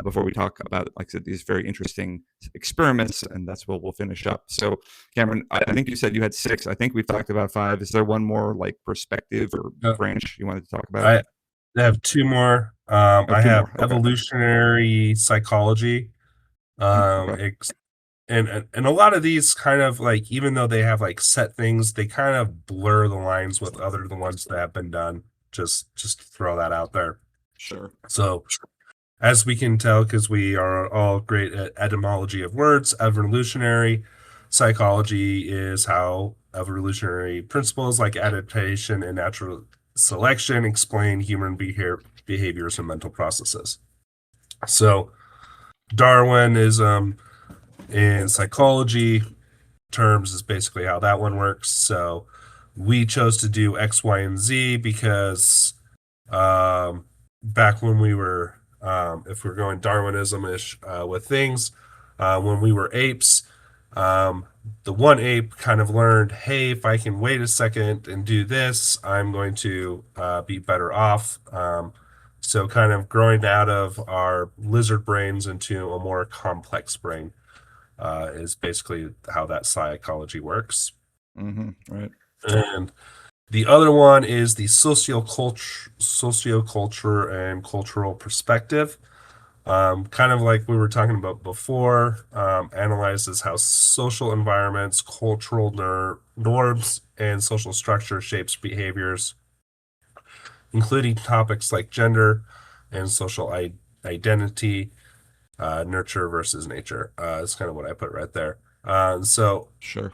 before we talk about, like I said, these very interesting experiments, and that's what we'll finish up. So, Cameron, I think you said you had 6. I think we've talked about 5. Is there one more like perspective or branch you wanted to talk about? I have 2 more. I Two have more. Okay. evolutionary psychology. Okay. And a lot of these kind of like, even though they have like set things, they kind of blur the lines with other the ones that have been done. Just to throw that out there. Sure. So, as we can tell, because we are all great at etymology of words, evolutionary psychology is how evolutionary principles like adaptation and natural selection explain human behaviors and mental processes. So, Darwinism in psychology terms is basically how that one works. So, we chose to do X, Y, and Z because back when we were, if we're going Darwinism-ish with things, when we were apes, the one ape kind of learned, hey, if I can wait a second and do this, I'm going to be better off. So kind of growing out of our lizard brains into a more complex brain is basically how that psychology works. Right. And the other one is the socioculture and cultural perspective. Kind of like we were talking about before, analyzes how social environments, cultural norms, and social structure shapes behaviors, including topics like gender and social identity, nurture versus nature. That's kind of what I put right there. So Sure.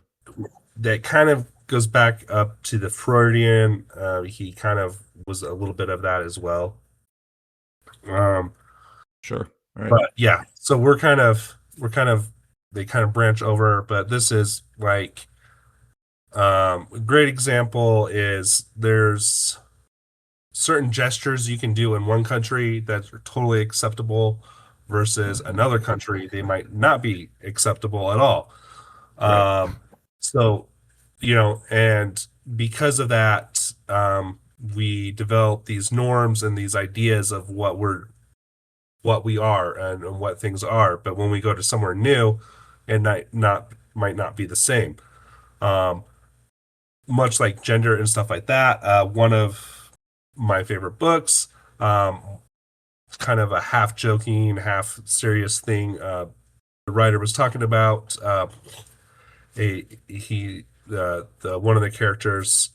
that kind of goes back up to the Freudian. He kind of was a little bit of that as well. Sure. Right. But yeah, so they kind of branch over, but this is like a great example is there's certain gestures you can do in one country that are totally acceptable versus another country they might not be acceptable at all. Right. So, and because of that, we develop these norms and these ideas of what we are and what things are. But when we go to somewhere new, it might not be the same. Um, Much like gender and stuff like that. One of my favorite books, kind of a half joking, half serious thing. The writer was talking about the one of the characters,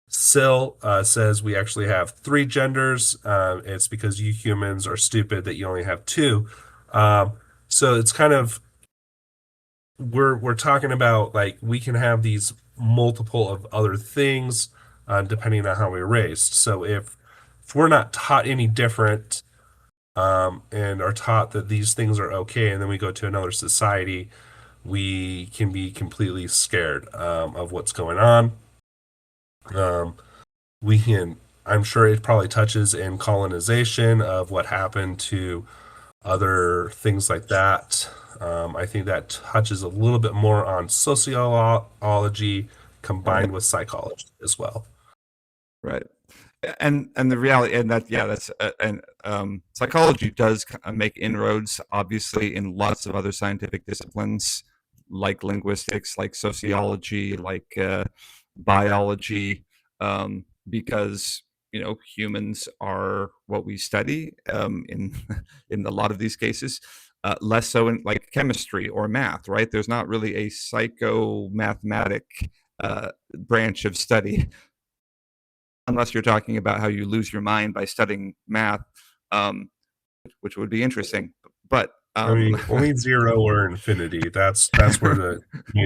Syl, says we actually have 3 genders. It's because you humans are stupid that you only have 2. So it's kind of we're talking about like we can have these multiple of other things depending on how we're raised. So if we're not taught any different and are taught that these things are okay, and then we go to another society, we can be completely scared of what's going on. We can, I'm sure it probably touches in colonization of what happened to other things like that. I think that touches a little bit more on sociology combined with psychology as well. Right. And the reality, and that, yeah, that's and psychology does make inroads, obviously, in lots of other scientific disciplines like linguistics, like sociology, like biology, because humans are what we study in in a lot of these cases. Less so in like chemistry or math, right? There's not really a psychomathematic branch of study, unless you're talking about how you lose your mind by studying math, um, which would be interesting. But I mean, only 0 or infinity. That's where the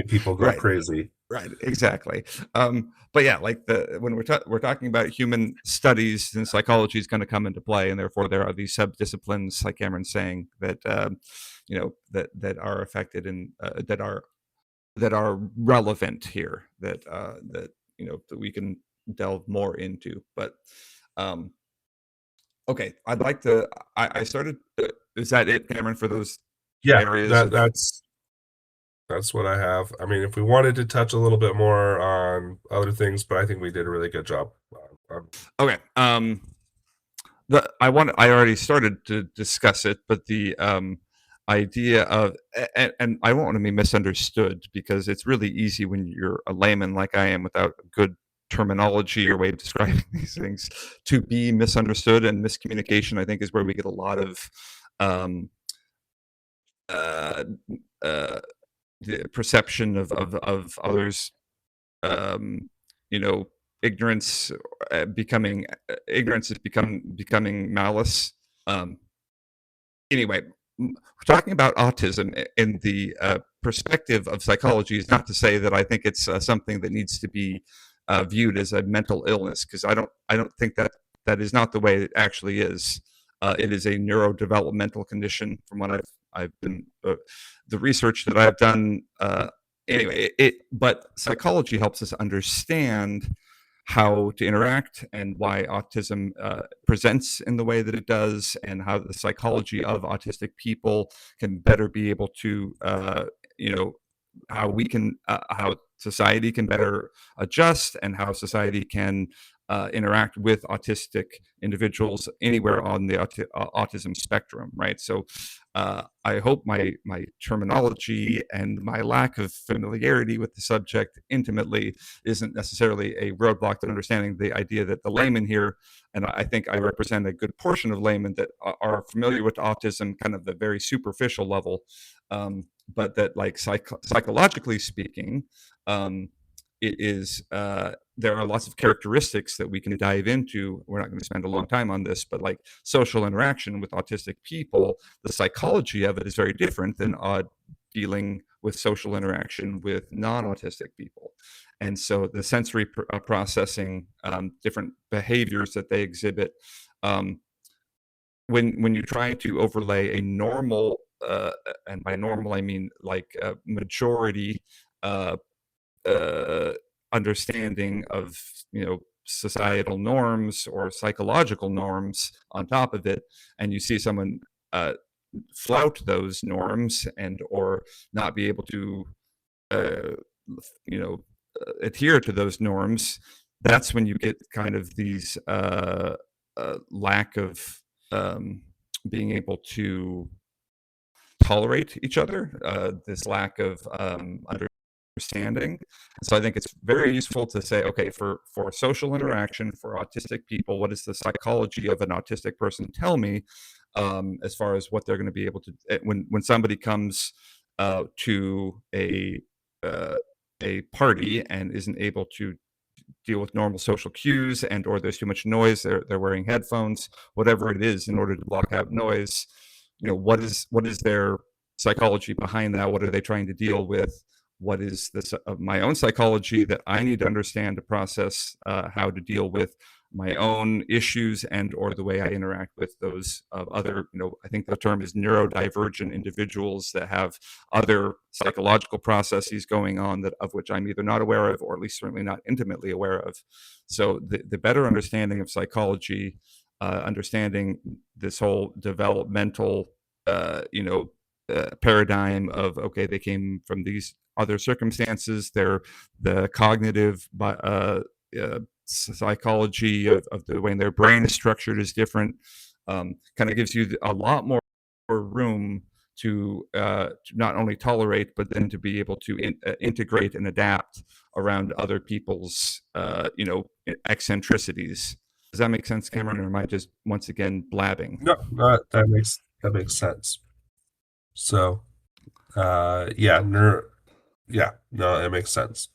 people go right, crazy. right, exactly. But yeah, like when we're talking about human studies, then psychology is going to come into play, and therefore there are these sub-disciplines, like Cameron's saying, that that are affected and that are relevant here. That that we can delve more into. But okay, I'd like to. I started. Is that it, Cameron, for those Yeah, areas that of? that's what I have. I mean, if we wanted to touch a little bit more on other things, but I think we did a really good job. Okay. I already started to discuss it, but the idea of, and I won't want to be misunderstood, because it's really easy when you're a layman like I am without good terminology or way of describing these things to be misunderstood, and miscommunication, I think, is where we get a lot of um, uh, uh, the perception of others, um, you know, ignorance becoming ignorance is becoming malice. Um, anyway, talking about autism in the perspective of psychology is not to say that I think it's something that needs to be viewed as a mental illness, because I don't think that that is not the way it actually is. It is a neurodevelopmental condition, from what I've been the research that I've done. Anyway, but psychology helps us understand how to interact and why autism presents in the way that it does, and how the psychology of autistic people can better be able to, you know, how we can, how society can better adjust, and how society can interact with autistic individuals anywhere on the autism spectrum, right? So I hope my terminology and my lack of familiarity with the subject intimately isn't necessarily a roadblock to understanding the idea that the layman here, and I think I represent a good portion of laymen that are familiar with autism, kind of the very superficial level, but that, like, psychologically speaking, it is there are lots of characteristics that we can dive into. We're not going to spend a long time on this, but like social interaction with autistic people, the psychology of it is very different than dealing with social interaction with non-autistic people. And so the sensory processing, different behaviors that they exhibit, um, when you try to overlay a normal, and by normal I mean like a majority uh, uh, understanding of, societal norms or psychological norms on top of it, and you see someone uh, flout those norms, and or not be able to uh, adhere to those norms, that's when you get kind of these lack of um, being able to tolerate each other, this lack of understanding. So I think it's very useful to say, okay, for social interaction for autistic people, what does the psychology of an autistic person tell me, as far as what they're going to be able to, when somebody comes to uh, a party and isn't able to deal with normal social cues, and or there's too much noise, they're wearing headphones, whatever it is, in order to block out noise. What is their psychology behind that? What are they trying to deal with? What is this my own psychology that I need to understand to process how to deal with my own issues, and or the way I interact with those of other, I think the term is neurodivergent individuals that have other psychological processes going on, that of which I'm either not aware of, or at least certainly not intimately aware of. So the better understanding of psychology, understanding this whole developmental, paradigm of, okay, they came from these other circumstances, they're the cognitive psychology of the way their brain is structured is different, kind of gives you a lot more room to not only tolerate, but then to be able to integrate and adapt around other people's eccentricities. Does that make sense, Cameron, or am I just once again blabbing? No, that makes sense. So, yeah, no, it makes sense.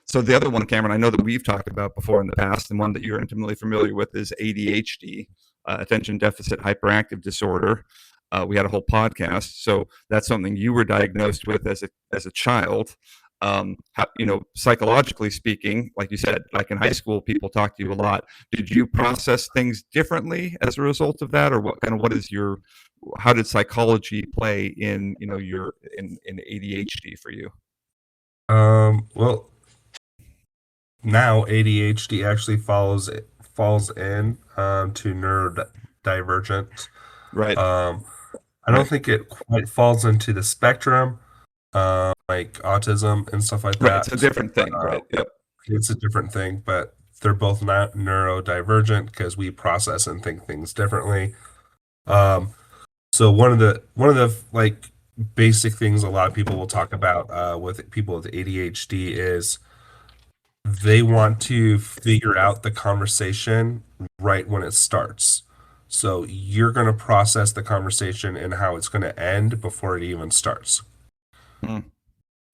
So the other one, Cameron, I know that we've talked about before in the past, and one that you're intimately familiar with, is ADHD, attention deficit hyperactive disorder. We had a whole podcast, so that's something you were diagnosed with as a child. Psychologically speaking, like you said, like in high school, people talk to you a lot. Did you process things differently as a result of that, or how did psychology play in, in ADHD for you? Well, now ADHD actually falls in to neurodivergent. Right. Um, I don't Right. think it quite falls into the spectrum, like autism and stuff like Right. It's a that. different thing. Uh, Right. Yep. it's a different thing, but they're both not neurodivergent because we process and think things differently. Um, so one of the like basic things a lot of people will talk about with people with ADHD is they want to figure out the conversation right when it starts. So you're going to process the conversation and how it's going to end before it even starts, Mm.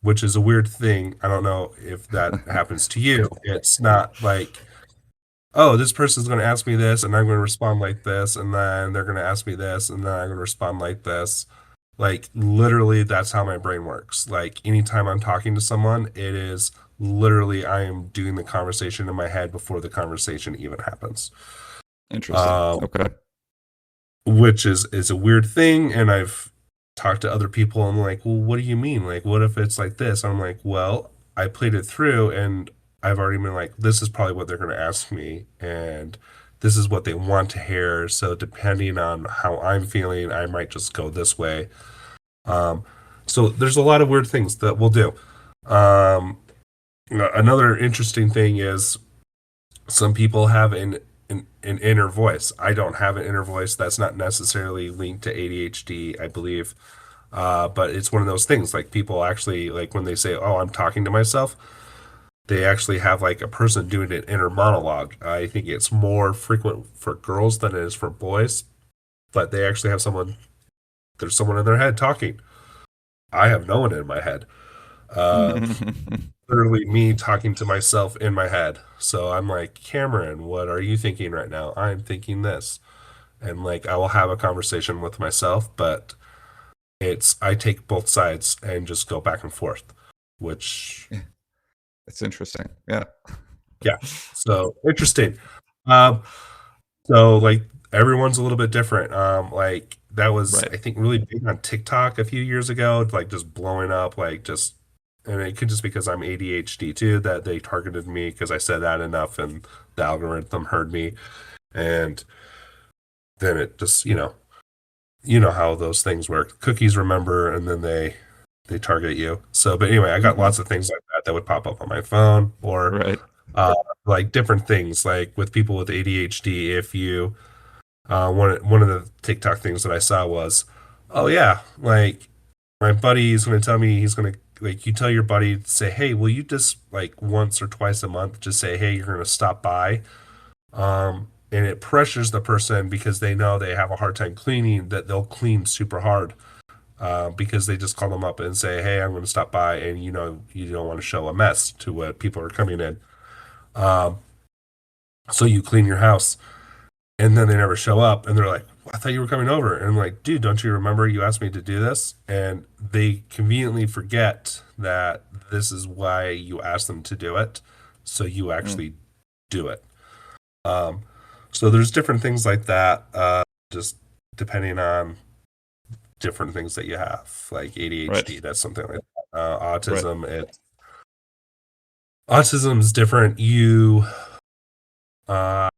which is a weird thing. I don't know if that happens to you. It's not like, oh, this person's going to ask me this and I'm going to respond like this, and then they're going to ask me this and then I'm going to respond like this. Like literally, that's how my brain works. Like anytime I'm talking to someone, it is literally I am doing the conversation in my head before the conversation even happens. Interesting. Um, Okay. which is a weird thing, and I've talked to other people and like, well, what do you mean? Like, what if it's like this? I'm like, well, I played it through, and I've already been like, this is probably what they're going to ask me, and this is what they want to hear. So depending on how I'm feeling, I might just go this way. Um, so there's a lot of weird things that we'll do. Um, Another interesting thing is some people have an inner voice. I don't have an inner voice. That's not necessarily linked to ADHD, I believe. But it's one of those things like people actually like when they say, "Oh, I'm talking to myself," they actually have like a person doing an inner monologue. I think it's more frequent for girls than it is for boys, but they actually have someone. There's someone in their head talking. I have no one in my head. Uh, Literally me talking to myself in my head. So I'm like, Cameron, what are you thinking right now? I'm thinking this. And like I will have a conversation with myself, but it's I take both sides and just go back and forth, which It's interesting. Yeah. yeah. So interesting. Um so like everyone's a little bit different. Like that was Right. I think really big on TikTok a few years ago, like just blowing up, like just and it could just because I'm ADHD too, that they targeted me because I said that enough and the algorithm heard me. And then it just, you know how those things work. Cookies remember and then they target you. So, but anyway, I got Hmm. lots of things like that that would pop up on my phone or Right. uh, like different things like with people with ADHD. If you one of the TikTok things that I saw was, oh yeah, like my buddy is going to tell me he's going to like you tell your buddy to say, hey, will you just like once or twice a month just say, hey, you're going to stop by, and it pressures the person because they know they have a hard time cleaning that they'll clean super hard. Because they just call them up and say, "Hey, I'm going to stop by," and you know you don't want to show a mess to what people are coming in, um, so you clean your house, and then they never show up, and they're like, "I thought you were coming over," and I'm like, "Dude, don't you remember you asked me to do this?" And they conveniently forget that this is why you asked them to do it, so you Mm. actually do it. Um, so there's different things like that, just depending on different things that you have, like Right. ADHD. That's something like that. Right. Autism is different. You uh,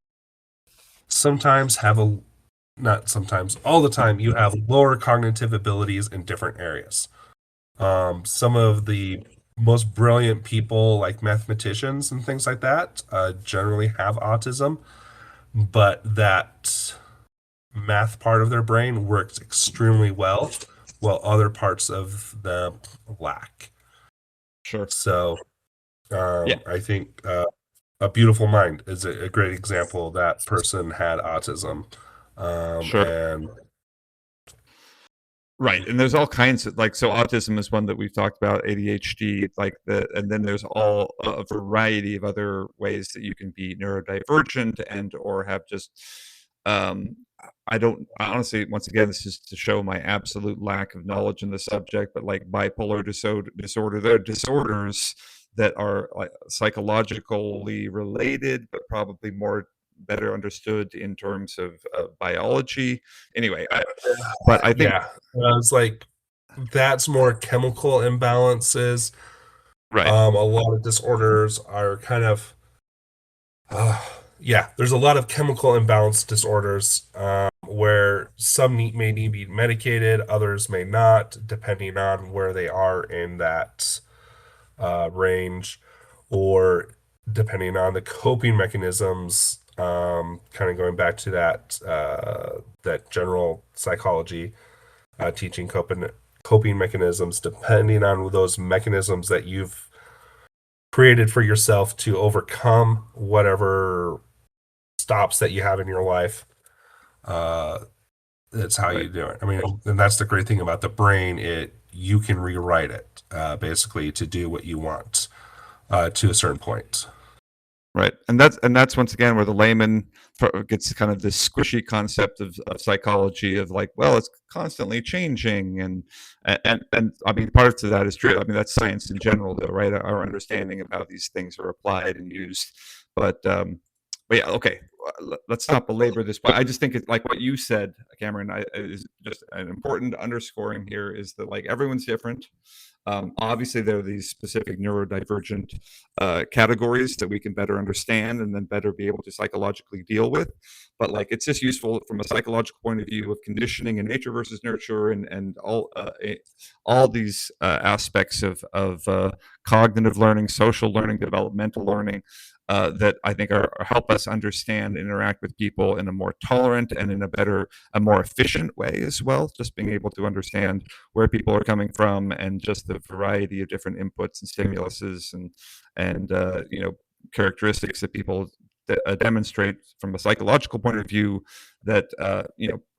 sometimes have a not sometimes all the time you have lower cognitive abilities in different areas. Some of the most brilliant people, like mathematicians and things like that, generally have autism, but that math part of their brain works extremely well, while other parts of them lack. Sure. So Yeah. I think A Beautiful Mind is a great example. That person had autism, Sure. and Right. And there's all kinds of like so autism is one that we've talked about, ADHD, like the and then there's all a variety of other ways that you can be neurodivergent and or have just um I don't honestly once again this is to show my absolute lack of knowledge in the subject, but like bipolar disorder, there are disorders that are like psychologically related, but probably more better understood in terms of biology. Anyway, but I think yeah, it's like that's more chemical imbalances. right. A lot of disorders are kind of. yeah, there's a lot of chemical imbalance disorders where some may need to be medicated, others may not, depending on where they are in that range, or depending on the coping mechanisms. Kind of going back to that general psychology, teaching coping mechanisms, depending on those mechanisms that you've created for yourself to overcome whatever stops that you have in your life. Uh, that's how Right. you do it. I mean, and that's the great thing about the brain. It you can rewrite it basically to do what you want to a certain point. Right, and that's once again where the layman gets kind of this squishy concept of psychology of like, well, it's constantly changing, and I mean, part of that is true. I mean, that's science in general, though, right? Our understanding of how these things are applied and used, but but yeah, okay. Let's not belabor this, but I just think it's like what you said, Cameron. Is just an important underscoring here is that like everyone's different. Obviously, there are these specific neurodivergent categories that we can better understand and then better be able to psychologically deal with. But like, it's just useful from a psychological point of view of conditioning and nature versus nurture and all these aspects of cognitive learning, social learning, developmental learning. That I think are help us understand and interact with people in a more tolerant and in a more efficient way as well. Just being able to understand where people are coming from and just the variety of different inputs and stimuluses and characteristics that people demonstrate from a psychological point of view that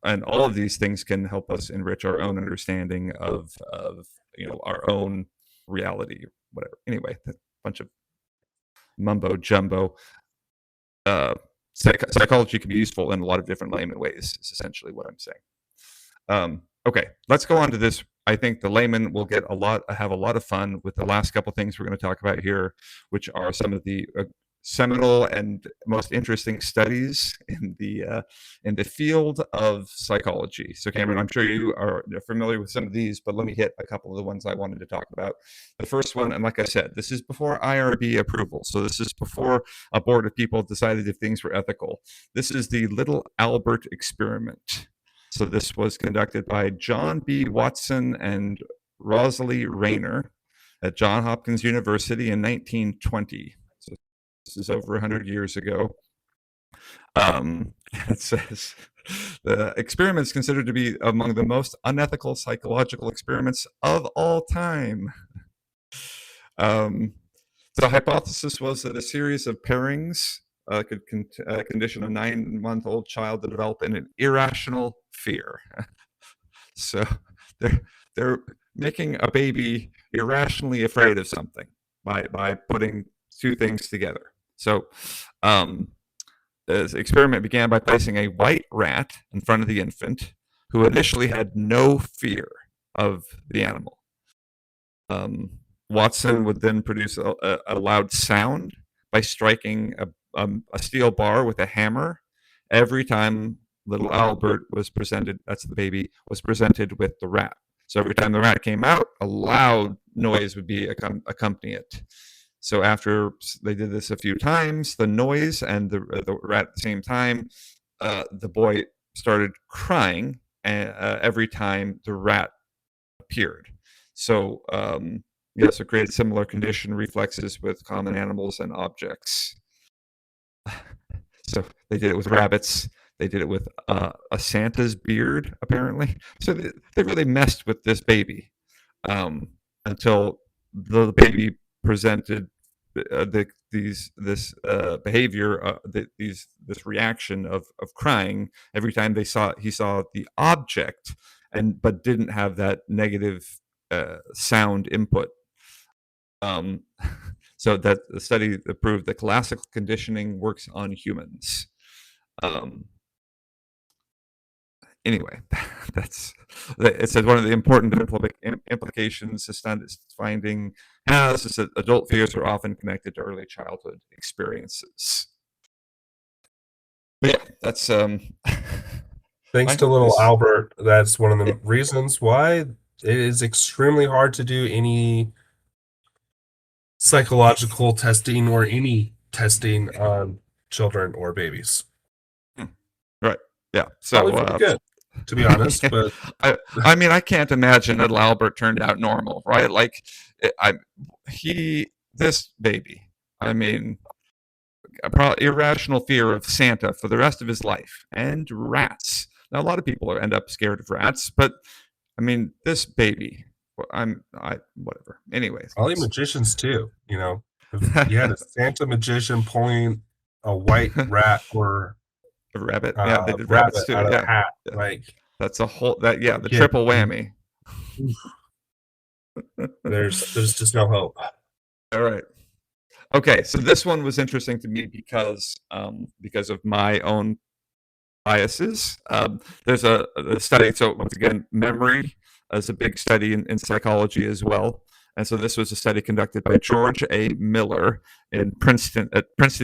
and all of these things can help us enrich our own understanding of our own reality, whatever. Anyway, a bunch of mumbo jumbo. uh Psychology can be useful in a lot of different layman ways is essentially what I'm saying. Okay, let's go on to this. I think the layman will have a lot of fun with the last couple things we're going to talk about here, which are some of the seminal and most interesting studies in the field of psychology. So, Cameron, I'm sure you are familiar with some of these, but let me hit a couple of the ones I wanted to talk about. The first one, and like I said, this is before IRB approval, so this is before a board of people decided if things were ethical. This is the Little Albert experiment. So this was conducted by John B. Watson and Rosalie Rayner at Johns Hopkins University in 1920. So this is over 100 years ago. It says the experiment is considered to be among the most unethical psychological experiments of all time. Um, the hypothesis was that a series of pairings could condition a 9-month-old child to develop an irrational fear. So they're making a baby irrationally afraid of something by putting two things together. So the experiment began by placing a white rat in front of the infant, who initially had no fear of the animal. Watson would then produce a loud sound by striking a steel bar with a hammer every time little Albert was presented, that's the baby, was presented with the rat. So every time the rat came out, a loud noise would be accompany it. So after they did this a few times, the noise and the rat at the same time, the boy started crying every time the rat appeared. So yes, it created similar condition reflexes with common animals and objects. So they did it with rabbits. They did it with a Santa's beard, apparently. So they really messed with this baby until the baby presented this behavior, this reaction of crying every time he saw the object, but didn't have that negative sound input. Um, so that the study proved that classical conditioning works on humans. Um, anyway, that's it says one of the important implications this finding has is that adult fears are often connected to early childhood experiences. But yeah, that's Thanks I to hope little this. Albert, that's one of the reasons why it is extremely hard to do any psychological testing or any testing on children or babies. Right. Yeah. So Probably for the good, to be honest. But I mean, I can't imagine that Albert turned out normal, right? Like, this baby. I mean, irrational fear of Santa for the rest of his life and rats. Now, a lot of people end up scared of rats, but I mean, this baby. Whatever. Anyways, probably magicians too. If you had a Santa magician pulling a white rat or a rabbit. Yeah, they did rabbits rabbit too. out of a Yeah, hat, yeah. like That's a whole the kid, triple whammy. there's just no hope. All right. Okay, so this one was interesting to me because of my own biases. There's a study. So once again, memory is a big study in psychology as well. And so this was a study conducted by George A. Miller at Princeton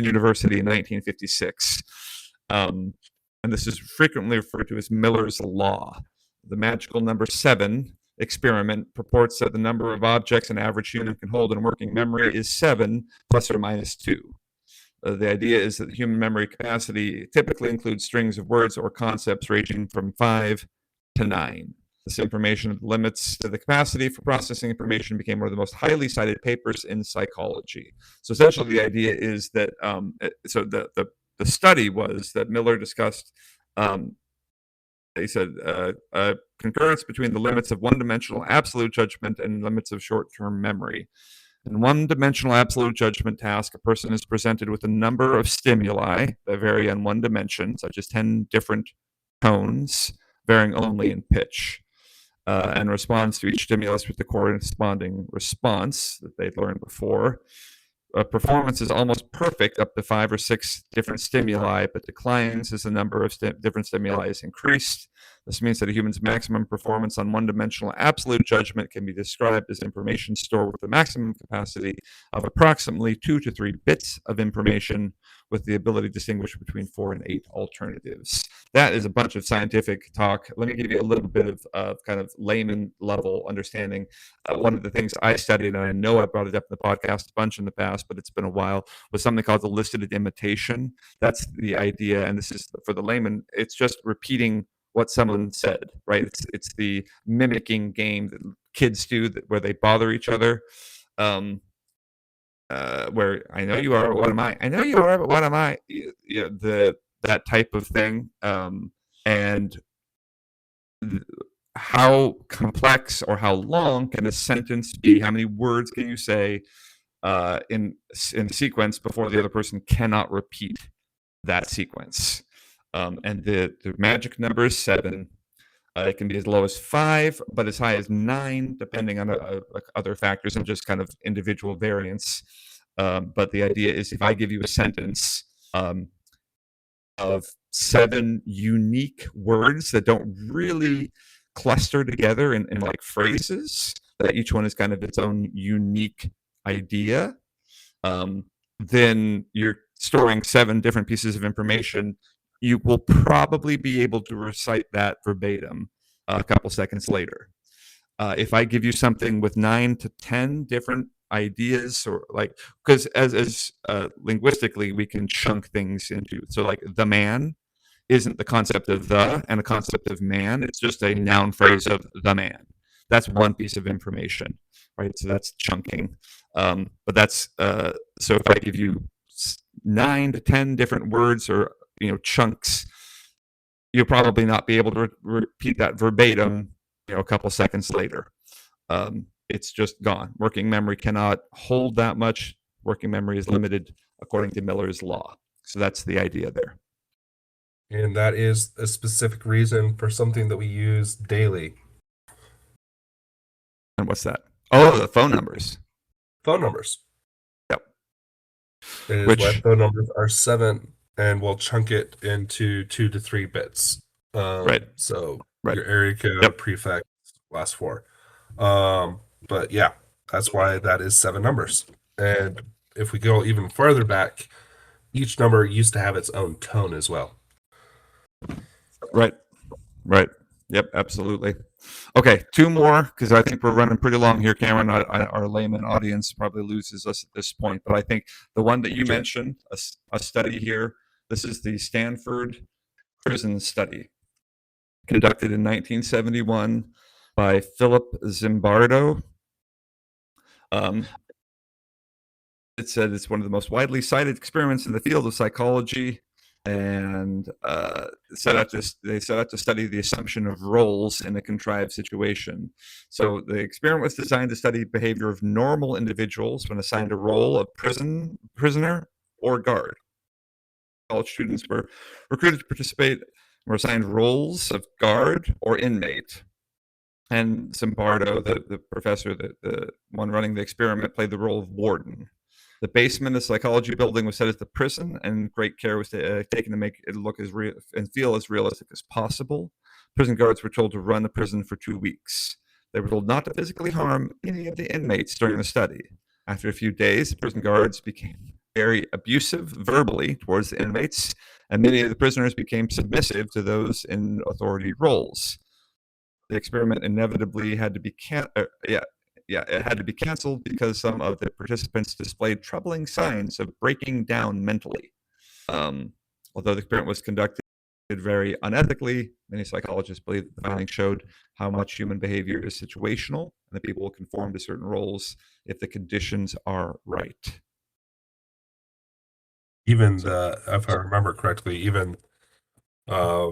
University in 1956. And this is frequently referred to as Miller's Law. The magical number 7 experiment purports that the number of objects an average human can hold in working memory is 7 plus or minus 2. The idea is that the human memory capacity typically includes strings of words or concepts ranging from 5 to 9. This information limits to the capacity for processing information became one of the most highly cited papers in psychology. So essentially, the idea is that the study was that Miller discussed. He said concurrence between the limits of one-dimensional absolute judgment and limits of short-term memory. In one-dimensional absolute judgment task, a person is presented with a number of stimuli that vary on one dimension, such as 10 different tones, varying only in pitch, and responds to each stimulus with the corresponding response that they'd learned before. Performance is almost perfect up to 5 or 6 different stimuli, but declines as the number of different stimuli is increased. This means that a human's maximum performance on one-dimensional absolute judgment can be described as information stored with a maximum capacity of approximately 2 to 3 bits of information, with the ability to distinguish between 4 and 8 alternatives. That is a bunch of scientific talk. Let me give you a little bit of kind of layman level understanding. One of the things I studied, and I know I brought it up in the podcast a bunch in the past, but it's been a while, was something called elicited imitation. That's the idea, and this is for the layman. It's just repeating what someone said, right? It's the mimicking game that kids do where they bother each other. Where I know you are, but what am I? I know you are, but what am I? That type of thing. And how complex or how long can a sentence be? How many words can you say in sequence before the other person cannot repeat that sequence? And the magic number is 7. It can be as low as 5, but as high as 9, depending on other factors and just kind of individual variance. But the idea is if I give you a sentence of 7 unique words that don't really cluster together in like phrases, that each one is kind of its own unique idea, then you're storing 7 different pieces of information. You will probably be able to recite that verbatim a couple seconds later. If I give you something with 9 to 10 different ideas, or like, because as linguistically we can chunk things into, so like the man isn't the concept of the and the concept of man. It's just a noun phrase of the man. That's one piece of information, right? So that's chunking. But that's so if I give you 9 to 10 different words or chunks, you'll probably not be able to repeat that verbatim a couple seconds later. It's just gone. Working memory cannot hold that much. Working memory is limited according to Miller's law. So that's the idea there. And that is a specific reason for something that we use daily. And what's that? Oh, the phone numbers. Phone numbers. Yep. It is why phone numbers are 7, and we'll chunk it into 2 to 3 bits. Right. So right. Your area code, prefix, last 4. But yeah, that's why that is 7 numbers. And if we go even further back, each number used to have its own tone as well. Right. Yep, absolutely. Okay, two more because I think we're running pretty long here, Cameron. Our layman audience probably loses us at this point, but I think the one that you Sure. mentioned, a study here, this is the Stanford Prison study conducted in 1971 by Philip Zimbardo. Um, it said it's one of the most widely cited experiments in the field of psychology, and they set out to study the assumption of roles in a contrived situation. So the experiment was designed to study behavior of normal individuals when assigned a role of prisoner or guard. College students were recruited to participate and were assigned roles of guard or inmate. And Zimbardo, the professor, the one running the experiment, played the role of warden. The basement of the psychology building was set as the prison, and great care was taken to make it look as real and feel as realistic as possible. Prison guards were told to run the prison for 2 weeks. They were told not to physically harm any of the inmates during the study. After a few days, the prison guards became very abusive verbally towards the inmates, and many of the prisoners became submissive to those in authority roles. The experiment inevitably had to be it had to be canceled because some of the participants displayed troubling signs of breaking down mentally. Although the experiment was conducted very unethically, many psychologists believe that the findings showed how much human behavior is situational and that people will conform to certain roles if the conditions are right. Even So, if I remember correctly, even uh,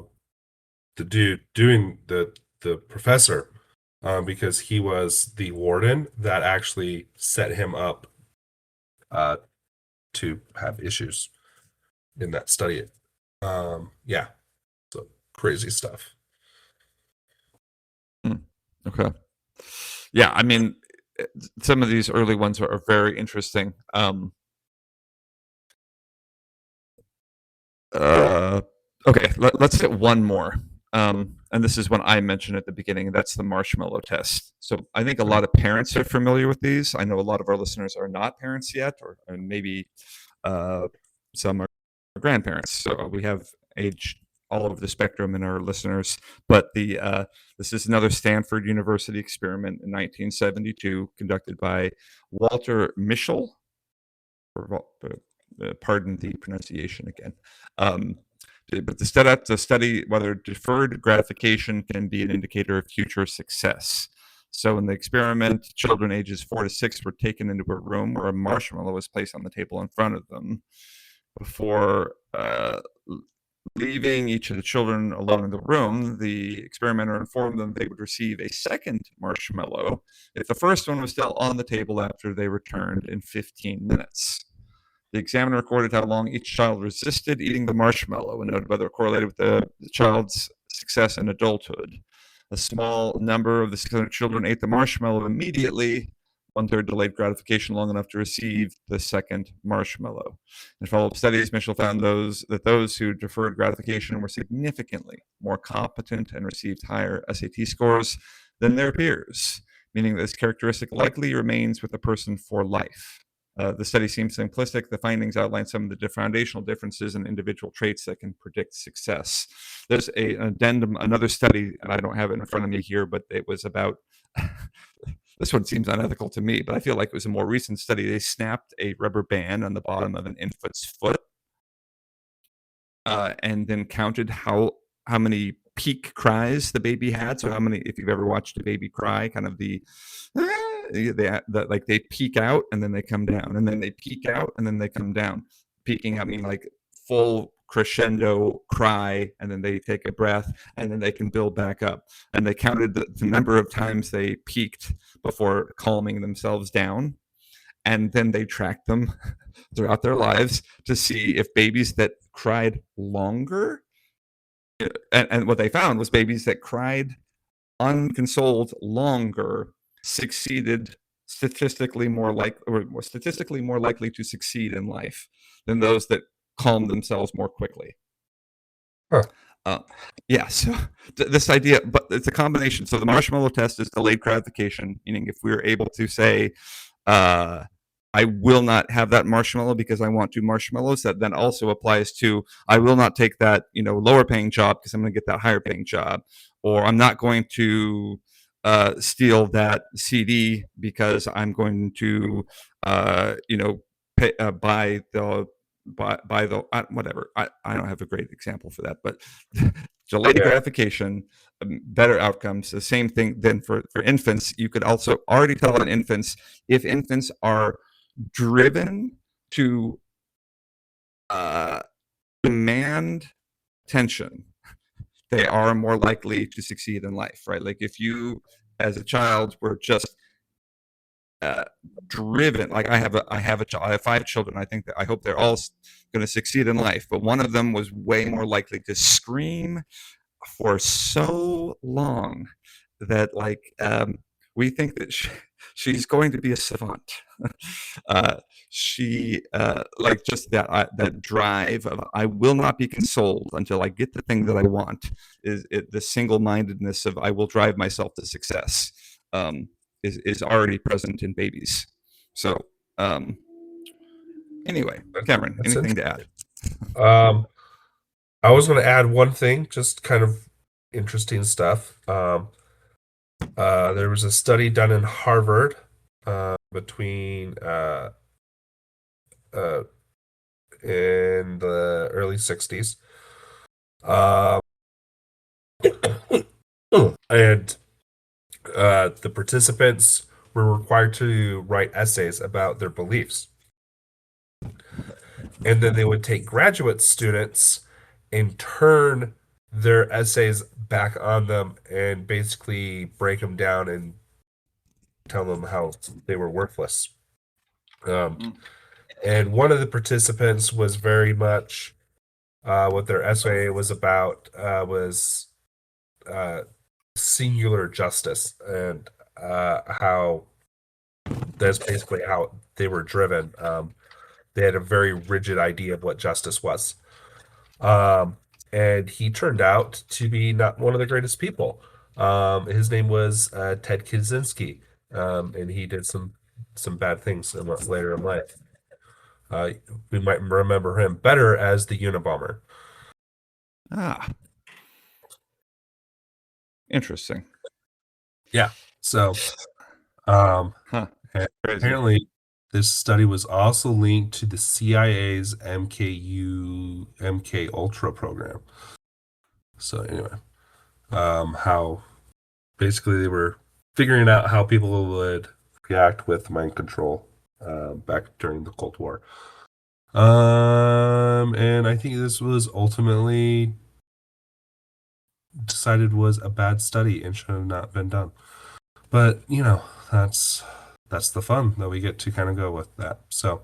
the dude doing the professor, because he was the warden that actually set him up uh, to have issues in that study. Yeah, so crazy stuff. okay. Yeah, I mean, some of these early ones are very interesting. Uh, okay, let's get one more. And this is one I mentioned at the beginning. That's the marshmallow test. So I think a lot of parents are familiar with these. I know a lot of our listeners are not parents yet, or maybe uh, some are grandparents. So we have age all over the spectrum in our listeners. But this is another Stanford University experiment in 1972 conducted by Walter Mischel. Pardon the pronunciation again. Um, but to study whether deferred gratification can be an indicator of future success. So in the experiment, children ages 4 to 6 were taken into a room where a marshmallow was placed on the table in front of them. Before leaving each of the children alone in the room, the experimenter informed them they would receive a second marshmallow if the first one was still on the table after they returned in 15 minutes. The examiner recorded how long each child resisted eating the marshmallow and noted whether it correlated with the child's success in adulthood. A small number of the children ate the marshmallow immediately. One third delayed gratification long enough to receive the second marshmallow. In follow-up studies, Mitchell found those who deferred gratification were significantly more competent and received higher SAT scores than their peers, meaning that this characteristic likely remains with the person for life. The study seems simplistic. The findings outline some of the foundational differences in individual traits that can predict success. There's an addendum, another study, and I don't have it in front of me here, but it was about. This one seems unethical to me, but I feel like it was a more recent study. They snapped a rubber band on the bottom of an infant's foot, and then counted how many peak cries the baby had. So how many, if you've ever watched a baby cry, kind of like they peak out and then they come down, and then they peak out and then they come down. Peaking out meaning like full crescendo cry, and then they take a breath, and then they can build back up. And they counted the number of times they peaked before calming themselves down, and then they tracked them throughout their lives to see if babies that cried longer, and what they found was babies that cried unconsoled longer succeeded statistically more likely to succeed in life than those that calmed themselves more quickly. Huh. Uh, yeah, so this idea, but it's a combination. So the marshmallow test is delayed gratification, meaning if we're able to say, uh, I will not have that marshmallow because I want 2 marshmallows, that then also applies to I will not take that lower paying job because I'm going to get that higher paying job, or I'm not going to steal that CD because I'm going to, pay, buy the whatever. I don't have a great example for that, but delayed Yeah. gratification, better outcomes. The same thing then for infants. You could also already tell in infants, if infants are driven to demand attention, they are more likely to succeed in life, right? Like if you, as a child, were just uh, driven, like I have a child, I have 5 children. I think that I hope they're all going to succeed in life, but one of them was way more likely to scream for so long that we think that she's going to be a savant. uh, she like just that drive of I will not be consoled until I get the thing that I want, the single-mindedness of I will drive myself to success, is already present in babies. So um, anyway, Cameron, That's anything to add? interesting. Um, I was going to add one thing, just kind of interesting stuff. There was a study done in Harvard between uh, in the early 60s. Um, and the participants were required to write essays about their beliefs. And then they would take graduate students and turn their essays back on them and basically break them down and tell them how they were worthless. And one of the participants was very much what their essay was about was singular justice and how that's basically how they were driven. They had a very rigid idea of what justice was. And he turned out to be not one of the greatest people. His name was Ted Kaczynski, and he did some bad things later in life. Uh, we might remember him better as the Unabomber. Ah, interesting. Yeah. So, um, Huh. Crazy. apparently, this study was also linked to the CIA's MK Ultra program. So anyway, how basically they were figuring out how people would react with mind control back during the Cold War. And I think this was ultimately decided was a bad study and should have not been done. But that's the fun that we get to kind of go with that. So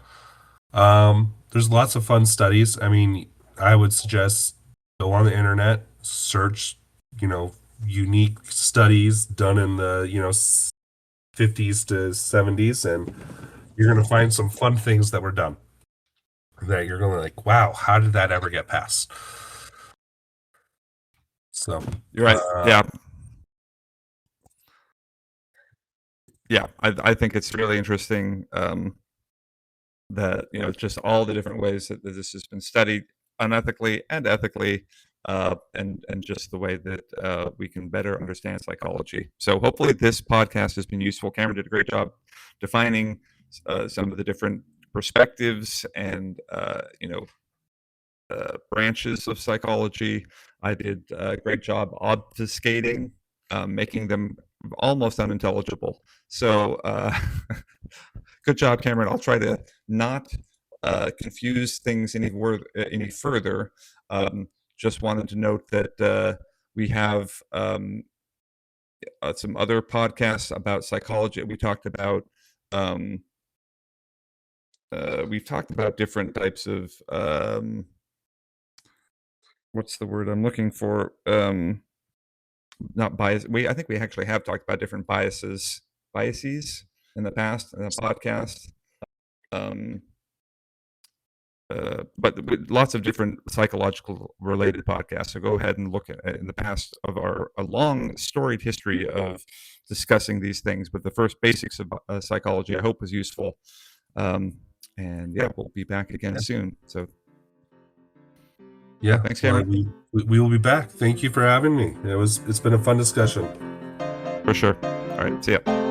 there's lots of fun studies. I mean, I would suggest go on the internet, search, unique studies done in the 50s to 70s, and you're going to find some fun things that were done that you're going to like, wow, how did that ever get passed? So You're right. Yeah. I think it's really interesting that just all the different ways that this has been studied unethically and ethically, and just the way that we can better understand psychology. So hopefully this podcast has been useful. Cameron did a great job defining some of the different perspectives and branches of psychology. I did a great job obfuscating, making them almost unintelligible. So good job, Cameron. I'll try to not confuse things any further. Just wanted to note that we have some other podcasts about psychology. We've talked about different types of what's the word I'm looking for? Not bias. I think we actually have talked about different biases in the past in the podcast. But with lots of different psychological related podcasts. So go ahead and look at in the past of a long storied history of discussing these things. But the first basics of psychology, I hope, was useful. And yeah, we'll be back again soon. So Yeah, Yeah, thanks, well, Cameron. we will be back. Thank you for having me. It's been a fun discussion. For sure. All right, see ya.